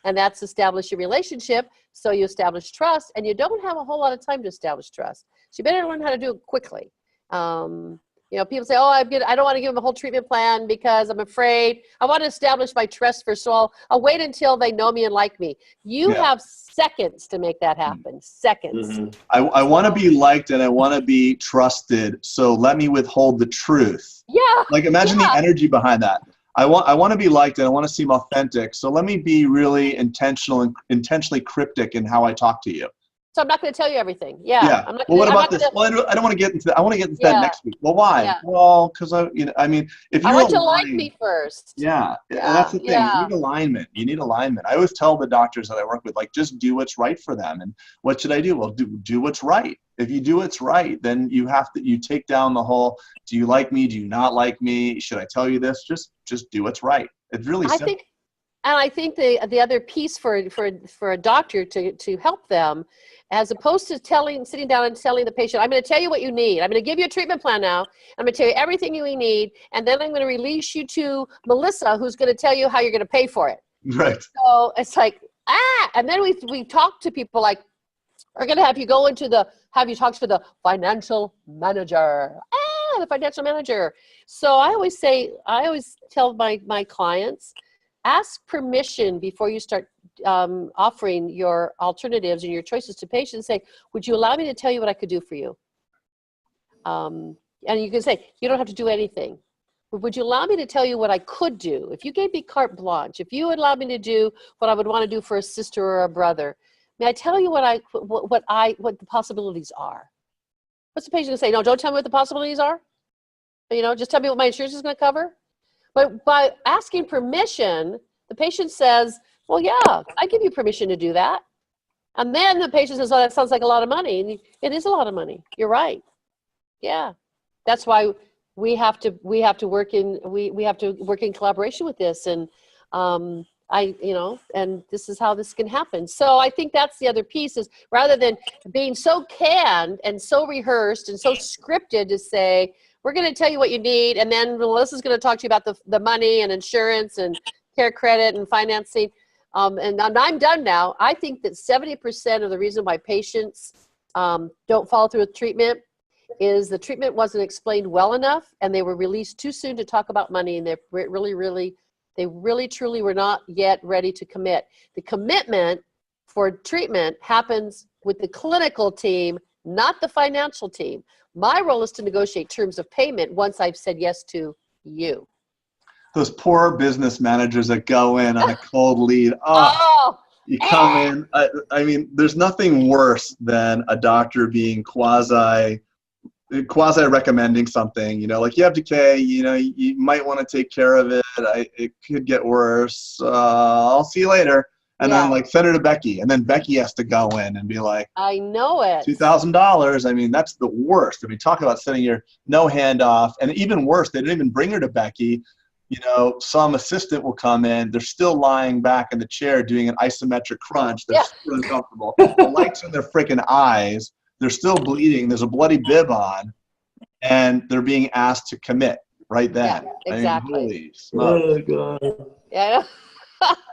[SPEAKER 2] And that's establish your relationship. So you establish trust, and you don't have a whole lot of time to establish trust. So you better learn how to do it quickly. People say, oh, I don't want to give them a whole treatment plan because I'm afraid. I want to establish my trust first. So I'll wait until they know me and like me. You have seconds to make that happen. Seconds.
[SPEAKER 3] Mm-hmm. I want to be liked and I want to be trusted. So let me withhold the truth.
[SPEAKER 2] Yeah.
[SPEAKER 3] Like imagine the energy behind that. I want to be liked and I want to seem authentic. So let me be really intentional and intentionally cryptic in how I talk to you.
[SPEAKER 2] So I'm not going to tell you everything. Yeah. I'm not
[SPEAKER 3] well, what about this? Well, I don't want to get into that. I want to get into that next week. Well, why? Yeah. Well, because if you're
[SPEAKER 2] I want you to like me first.
[SPEAKER 3] Yeah. That's the thing. You need alignment. You need alignment. I always tell the doctors that I work with, like, just do what's right for them. And what should I do? Well, do what's right. If you do what's right, then you take down the whole, do you like me? Do you not like me? Should I tell you this? Just do what's right. It's really simple.
[SPEAKER 2] I think the other piece for a doctor to help them, as opposed to sitting down and telling the patient, I'm going to tell you what you need. I'm going to give you a treatment plan now. I'm going to tell you everything you need, and then I'm going to release you to Melissa, who's going to tell you how you're going to pay for it.
[SPEAKER 3] Right.
[SPEAKER 2] So it's like, and then we talk to people like, we're going to have you talk to the financial manager. The financial manager. So I always tell my clients, ask permission before you start offering your alternatives and your choices to patients. Say, would you allow me to tell you what I could do for you? And you can say, you don't have to do anything. But would you allow me to tell you what I could do? If you gave me carte blanche, if you would allow me to do what I would want to do for a sister or a brother, may I tell you what the possibilities are? What's the patient going to say? No, don't tell me what the possibilities are. Just tell me what my insurance is going to cover. But by asking permission, the patient says, well, yeah, I give you permission to do that. And then the patient says, oh, that sounds like a lot of money. And it is a lot of money. You're right. Yeah. That's why we have to work in collaboration with this. And and this is how this can happen. So I think that's the other piece, is rather than being so canned and so rehearsed and so scripted to say, we're going to tell you what you need, and then Melissa's going to talk to you about the money and insurance and care credit and financing. And I'm done now. I think that 70% of the reason why patients don't follow through with treatment is the treatment wasn't explained well enough, and they were released too soon to talk about money, and they really truly were not yet ready to commit. The commitment for treatment happens with the clinical team, not the financial team. My role is to negotiate terms of payment once I've said yes to you.
[SPEAKER 3] Those poor business managers that go in on a cold lead. You come in. There's nothing worse than a doctor being quasi recommending something. Like, you have decay. You might want to take care of it. It could get worse. I'll see you later. And then, like, send her to Becky, and then Becky has to go in and be like,
[SPEAKER 2] I know it.
[SPEAKER 3] $2,000. That's the worst. Talk about sending your no handoff. And even worse, they didn't even bring her to Becky. Some assistant will come in. They're still lying back in the chair doing an isometric crunch. They're super uncomfortable. The lights in their freaking eyes. they're still bleeding. There's a bloody bib on, and they're being asked to commit right then.
[SPEAKER 2] Yeah, exactly.
[SPEAKER 3] I mean, holy smokes.
[SPEAKER 1] Oh God.
[SPEAKER 2] Yeah.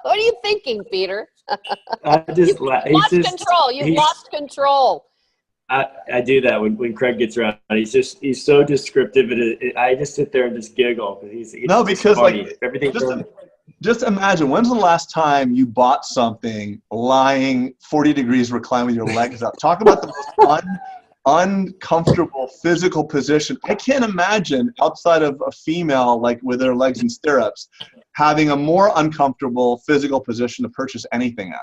[SPEAKER 2] What are you thinking, Peter?
[SPEAKER 1] I just
[SPEAKER 2] Lost control. You've lost control.
[SPEAKER 1] I do that when Craig gets around. He's so descriptive, and I just sit there and just giggle because he's
[SPEAKER 3] no, because
[SPEAKER 1] funny.
[SPEAKER 3] like
[SPEAKER 1] Everything.
[SPEAKER 3] Just imagine, when's the last time you bought something lying 40 degrees reclined with your legs up? Talk about the most uncomfortable physical position. I can't imagine outside of a female, like with their legs in stirrups, having a more uncomfortable physical position to purchase anything at.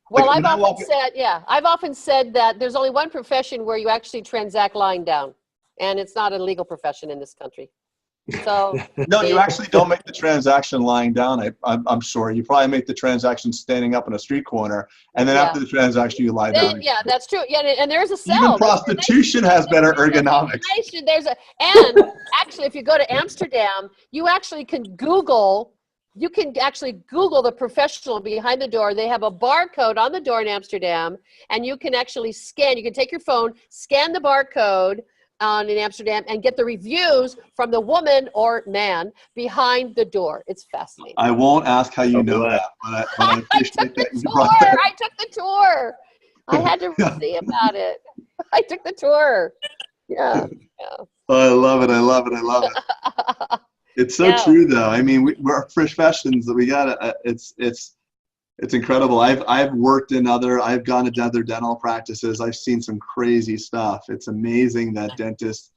[SPEAKER 2] Well,
[SPEAKER 3] Like,
[SPEAKER 2] I've often said that there's only one profession where you actually transact lying down, and it's not a legal profession in this country. So
[SPEAKER 3] no, you actually don't make the transaction lying down. I'm sure you probably make the transaction standing up in a street corner, and then after the transaction you lie down.
[SPEAKER 2] Yeah, that's true. Yeah, and there's a cell.
[SPEAKER 3] Even prostitution has better ergonomics.
[SPEAKER 2] And actually, if you go to Amsterdam, you actually can Google. You can actually Google the professional behind the door. They have a barcode on the door in Amsterdam, and you can actually scan. You can take your phone, scan the barcode in Amsterdam, and get the reviews from the woman or man behind the door. It's fascinating.
[SPEAKER 3] I won't ask how you know that, but I appreciate that you brought that.
[SPEAKER 2] I took the tour. I had to see about it. I took the tour. Yeah.
[SPEAKER 3] Oh, I love it. I love it. I love it. It's so true, though. I mean, we're professions that we got. It's incredible. I've gone to other dental practices. I've seen some crazy stuff. It's amazing that dentists,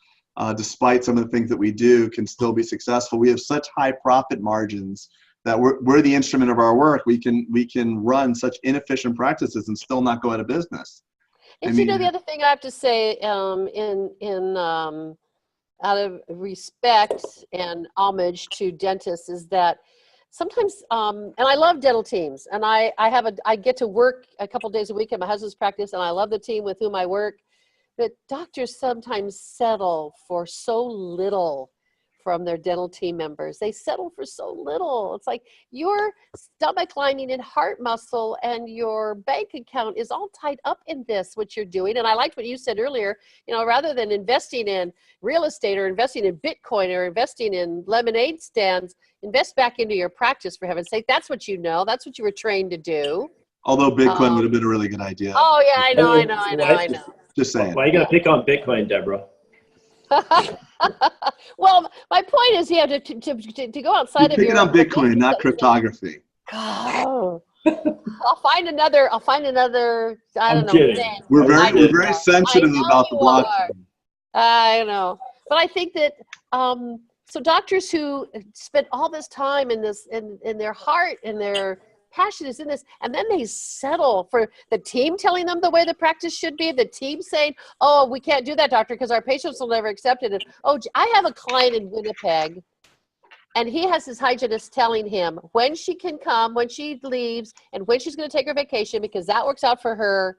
[SPEAKER 3] despite some of the things that we do, can still be successful. We have such high profit margins that we're the instrument of our work. We can run such inefficient practices and still not go out of business.
[SPEAKER 2] And the other thing I have to say, out of respect and homage to dentists, is that sometimes, and I love dental teams, and I get to work a couple days a week at my husband's practice, and I love the team with whom I work, but doctors sometimes settle for so little from their dental team members. They settle for so little. It's like your stomach lining and heart muscle and your bank account is all tied up in this, what you're doing. And I liked what you said earlier, rather than investing in real estate or investing in Bitcoin or investing in lemonade stands, invest back into your practice, for heaven's sake. That's what you know. That's what you were trained to do.
[SPEAKER 3] Although Bitcoin would have been a really good idea.
[SPEAKER 2] Oh, yeah, I know.
[SPEAKER 3] Just saying.
[SPEAKER 1] Why are you going to pick on Bitcoin, Deborah?
[SPEAKER 2] Well, my point is, to go outside of your.
[SPEAKER 3] Picking on Bitcoin, not cryptography.
[SPEAKER 2] Oh, I'll find another. I don't know.
[SPEAKER 1] Kidding.
[SPEAKER 3] We're very sensitive about the blockchain.
[SPEAKER 2] I know, but I think that so doctors who spend all this time in their heart and their passion is in this, and then they settle for the team telling them the way the practice should be, the team saying, oh, we can't do that, doctor, because our patients will never accept it. And, oh, I have a client in Winnipeg, and he has his hygienist telling him when she can come, when she leaves, and when she's going to take her vacation, because that works out for her.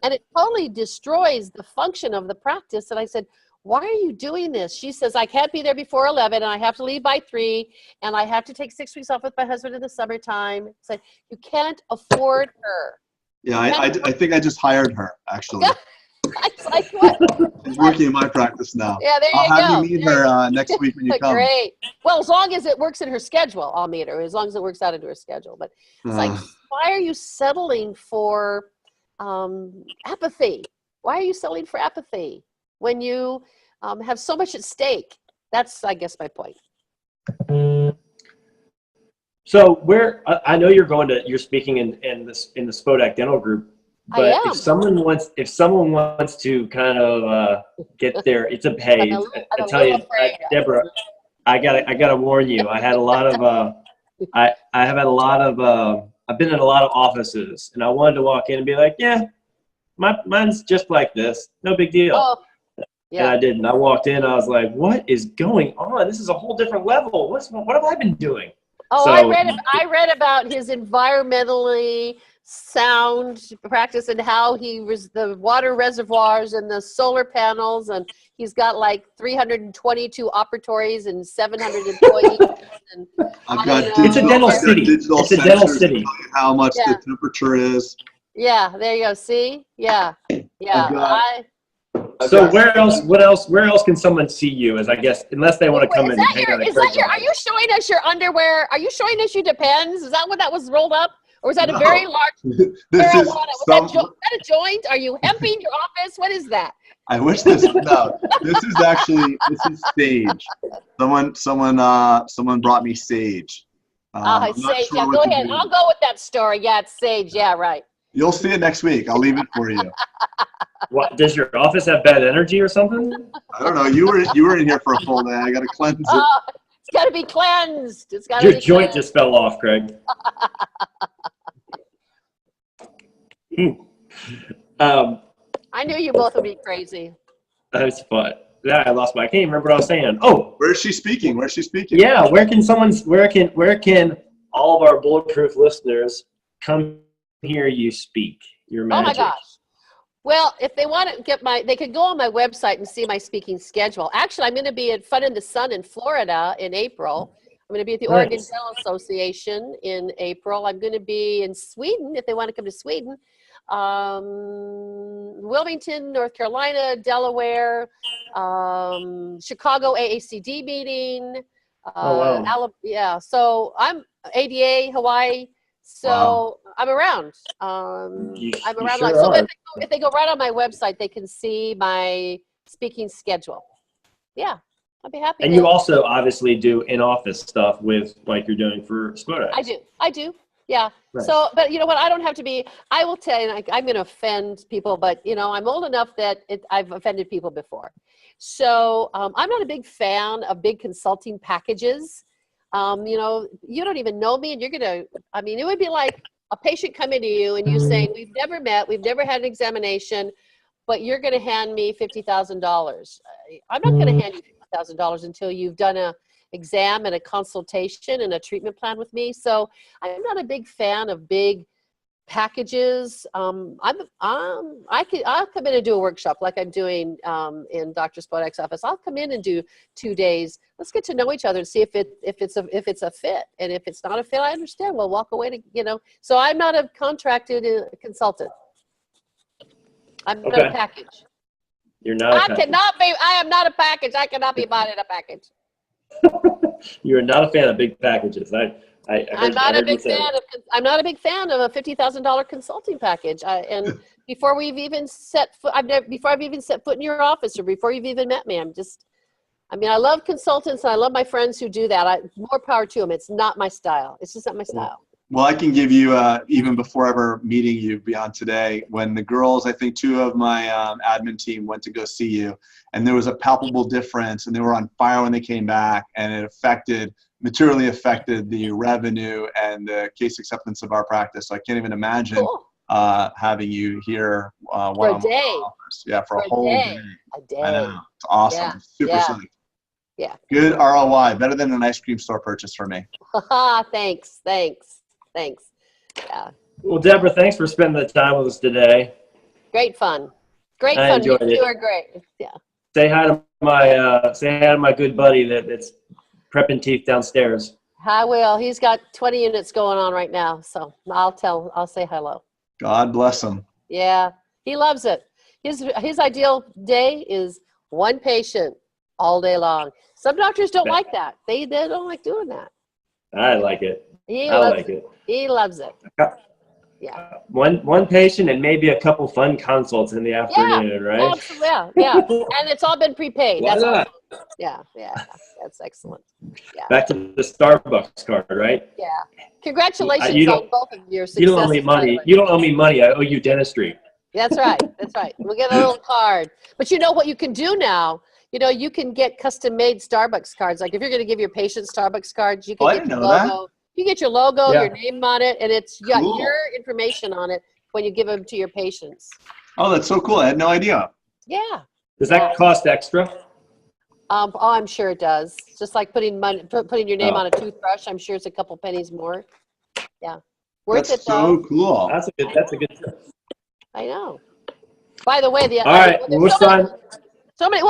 [SPEAKER 2] And it totally destroys the function of the practice. And I said, why are you doing this? She says, I can't be there before 11, and I have to leave by 3, and I have to take 6 weeks off with my husband in the summertime. It's like, you can't afford her.
[SPEAKER 3] Yeah, I think I just hired her, actually.
[SPEAKER 2] It's like, what?
[SPEAKER 3] She's working in my practice now.
[SPEAKER 2] Yeah, there you go.
[SPEAKER 3] I'll have you meet her next week when you come.
[SPEAKER 2] Great. Well, as long as it works in her schedule, I'll meet her, as long as it works out into her schedule. But it's like, why are you settling for apathy? Why are you settling for apathy when you have so much at stake? That's, I guess, my point.
[SPEAKER 1] So I know you're speaking in the Spodak Dental Group, but if someone wants to kind of get there, it's a pay. I tell you, Deborah, I gotta warn you. I had a lot of I've been in a lot of offices, and I wanted to walk in and be like, yeah, mine's just like this, no big deal.
[SPEAKER 2] Oh, yeah.
[SPEAKER 1] And I didn't. I walked in, I was like, what is going on? This is a whole different level. What have I been doing?
[SPEAKER 2] Oh, so, I read about his environmentally sound practice and how the water reservoirs and the solar panels, and he's got like 322 operatories and 700 employees. And
[SPEAKER 1] it's a dental city. It's a dental city.
[SPEAKER 3] How much the temperature is.
[SPEAKER 2] Yeah, there you go. See? Yeah.
[SPEAKER 1] So where else can someone see you? As I guess, unless they want to come in and hang out at
[SPEAKER 2] are you showing us your underwear? Are you showing us your Depends? Is that what that was rolled up? Or was that a very large
[SPEAKER 3] This
[SPEAKER 2] was that a joint? Are you hemping your office? What is that?
[SPEAKER 3] I wish this this is sage. Someone brought me sage.
[SPEAKER 2] Sage. Yeah, go ahead. I'll go with that story. Yeah, it's sage. Yeah, right.
[SPEAKER 3] You'll see it next week. I'll leave it for you.
[SPEAKER 1] What, does your office have bad energy or something?
[SPEAKER 3] I don't know. You were in here for a full day. I got to cleanse it.
[SPEAKER 2] It's got to be cleansed. It's got
[SPEAKER 1] Your joint just fell off, Craig.
[SPEAKER 2] I knew you both would be crazy.
[SPEAKER 1] That was fun. Yeah, I can't even remember what I was saying. Oh,
[SPEAKER 3] where's she speaking?
[SPEAKER 1] Yeah, where can all of our Bulletproof listeners come hear you speak your magic?
[SPEAKER 2] Oh my gosh. Well, if they want to they could go on my website and see my speaking schedule. Actually, I'm going to be at Fun in the Sun in Florida in April. I'm going to be at the Oregon Dental Association in April. I'm going to be in Sweden if they want to come to Sweden. Wilmington, North Carolina, Delaware, Chicago AACD meeting. Yeah, so I'm ADA, Hawaii. So I'm around. I'm around.
[SPEAKER 1] Sure
[SPEAKER 2] So if they go right on my website, they can see my speaking schedule. Yeah, I'd be happy.
[SPEAKER 1] And you also obviously do in-office stuff with like you're doing for Spodak.
[SPEAKER 2] I do. Yeah.
[SPEAKER 1] Nice.
[SPEAKER 2] So, but you know what? I don't have to be. I will tell you, I'm going to offend people, but you know, I'm old enough that I've offended people before. So I'm not a big fan of big consulting packages. You know, you don't even know me and you're going to, I mean, it would be like a patient coming to you and you saying, we've never met, we've never had an examination, but you're going to hand me $50,000. I'm not going to hand you $50,000 until you've done a exam and a consultation and a treatment plan with me. So I'm not a big fan of big packages. I'll come in and do a workshop like I'm doing in Dr. Spodak's office. I'll come in and do 2 days. Let's get to know each other and see if it's a fit. And if it's not a fit, I understand. We'll walk away to, you know. So I'm not a contracted consultant. I'm not a package.
[SPEAKER 1] You're not.
[SPEAKER 2] I am not a package. I cannot be bought in a package.
[SPEAKER 1] You're not a fan of big packages. I'm not a big fan of a $50,000 consulting package. And before I've even set foot in your office or before you've even met me, I love consultants and I love my friends who do that. More power to them. It's not my style. It's just not my style.
[SPEAKER 3] Well, I can give you, even before ever meeting you beyond today, when the girls, I think 2 of my admin team went to go see you, and there was a palpable difference, and they were on fire when they came back, and it materially affected the revenue and the case acceptance of our practice. So I can't even imagine having you here
[SPEAKER 2] for a day.
[SPEAKER 3] Yeah, for a whole day.
[SPEAKER 2] A day.
[SPEAKER 3] I know. It's awesome.
[SPEAKER 2] Yeah.
[SPEAKER 3] Super psyched.
[SPEAKER 2] Yeah.
[SPEAKER 3] Good ROI. Better than an ice cream store purchase for me.
[SPEAKER 2] Thanks. Yeah.
[SPEAKER 1] Well, Debra, thanks for spending the time with us today.
[SPEAKER 2] Great fun. You two are great. Yeah.
[SPEAKER 1] Say hi to my good buddy that's prepping teeth downstairs.
[SPEAKER 2] I will. He's got 20 units going on right now, so I'll say hello.
[SPEAKER 3] God bless him.
[SPEAKER 2] Yeah, he loves it. His ideal day is one patient all day long. Some doctors don't like that. They don't like doing that.
[SPEAKER 1] I like it.
[SPEAKER 2] He loves it. Yeah.
[SPEAKER 1] One patient and maybe a couple fun consults in the afternoon, right?
[SPEAKER 2] Absolutely. Yeah. And it's all been prepaid.
[SPEAKER 1] Why not?
[SPEAKER 2] Yeah. That's excellent. Yeah.
[SPEAKER 1] Back to the Starbucks card, right?
[SPEAKER 2] Yeah. Congratulations on both of your successes.
[SPEAKER 1] You don't owe me money. You don't owe me money. I owe you dentistry.
[SPEAKER 2] That's right. We'll get a little card. But you know what you can do now? You know, you can get custom-made Starbucks cards. Like if you're going to give your patients Starbucks cards, you can get your logo. You get your logo, your name on it, and it's got your information on it when you give them to your patients.
[SPEAKER 3] Oh, that's so cool. I had no idea.
[SPEAKER 2] Yeah.
[SPEAKER 1] Does that cost extra?
[SPEAKER 2] I'm sure it does. Just like putting your name on a toothbrush, I'm sure it's a couple pennies more. Yeah. Worth it though.
[SPEAKER 3] So cool.
[SPEAKER 1] That's a good tip.
[SPEAKER 2] I know. By the way,
[SPEAKER 1] all right,
[SPEAKER 2] we'll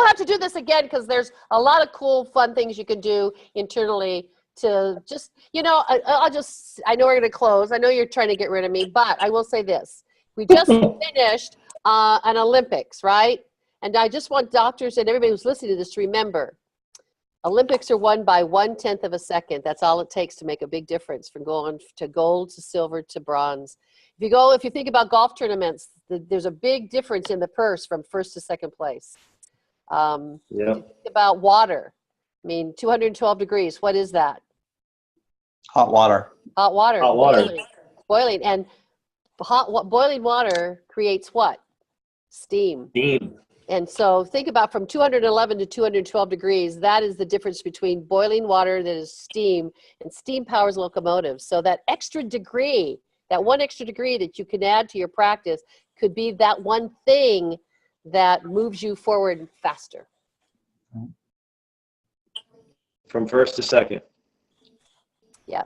[SPEAKER 2] have to do this again because there's a lot of cool, fun things you can do internally to just, you know, I know we're going to close. I know you're trying to get rid of me, but I will say this. We just finished an Olympics, right? And I just want doctors and everybody who's listening to this to remember, Olympics are won by 1/10 of a second. That's all it takes to make a big difference from going to gold to silver to bronze. If you think about golf tournaments, there's a big difference in the purse from first to second place. If you think about water, I mean, 212 degrees, what is that?
[SPEAKER 3] Hot water.
[SPEAKER 2] Hot water.
[SPEAKER 1] Hot water.
[SPEAKER 2] Boiling. And boiling water creates what? Steam.
[SPEAKER 1] Steam.
[SPEAKER 2] And so think about from 211 to 212 degrees, that is the difference between boiling water that is steam, and steam powers locomotives. So that extra degree, that one extra degree that you can add to your practice could be that one thing that moves you forward faster.
[SPEAKER 1] From first to second.
[SPEAKER 2] Yeah.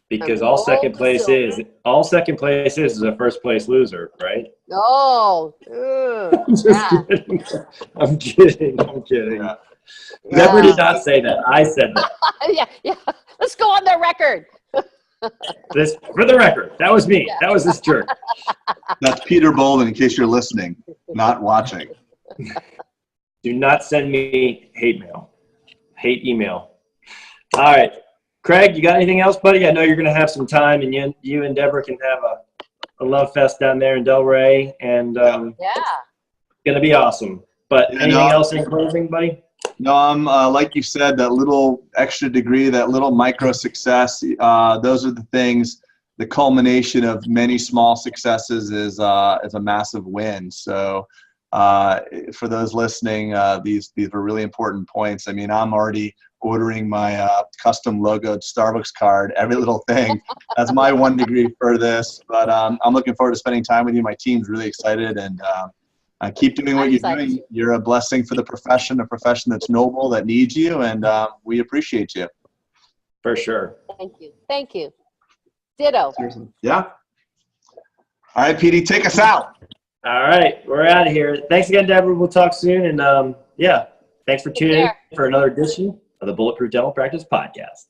[SPEAKER 1] Because all second place is a first place loser, right?
[SPEAKER 2] Oh,
[SPEAKER 1] Kidding. I'm kidding.
[SPEAKER 3] Yeah.
[SPEAKER 1] Deborah did not say that. I said that.
[SPEAKER 2] yeah. Let's go on the record.
[SPEAKER 1] This, for the record, that was me. That was this jerk.
[SPEAKER 3] That's Peter Boulden, in case you're listening, not watching.
[SPEAKER 1] Do not send me hate email. All right. Craig, you got anything else, buddy? I know you're going to have some time, and you and Deborah can have a love fest down there in Delray, and it's going to be awesome. But anything else in closing, buddy?
[SPEAKER 3] No, I'm like you said, that little extra degree, that little micro success. Those are the things. The culmination of many small successes is a massive win. So for those listening, these are really important points. I mean, I'm already ordering my custom logoed Starbucks card, every little thing. That's my 1 degree for this. But I'm looking forward to spending time with you. My team's really excited, and keep doing what you're doing. You're a blessing for the profession, a profession that's noble, that needs you, and we appreciate you.
[SPEAKER 1] For sure.
[SPEAKER 2] Thank you. Ditto.
[SPEAKER 3] Seriously. Yeah. All right, PD, take us out.
[SPEAKER 1] All right, we're out of here. Thanks again, Deborah. We'll talk soon. And thanks for tuning in for another edition of the Bulletproof Dental Practice Podcast.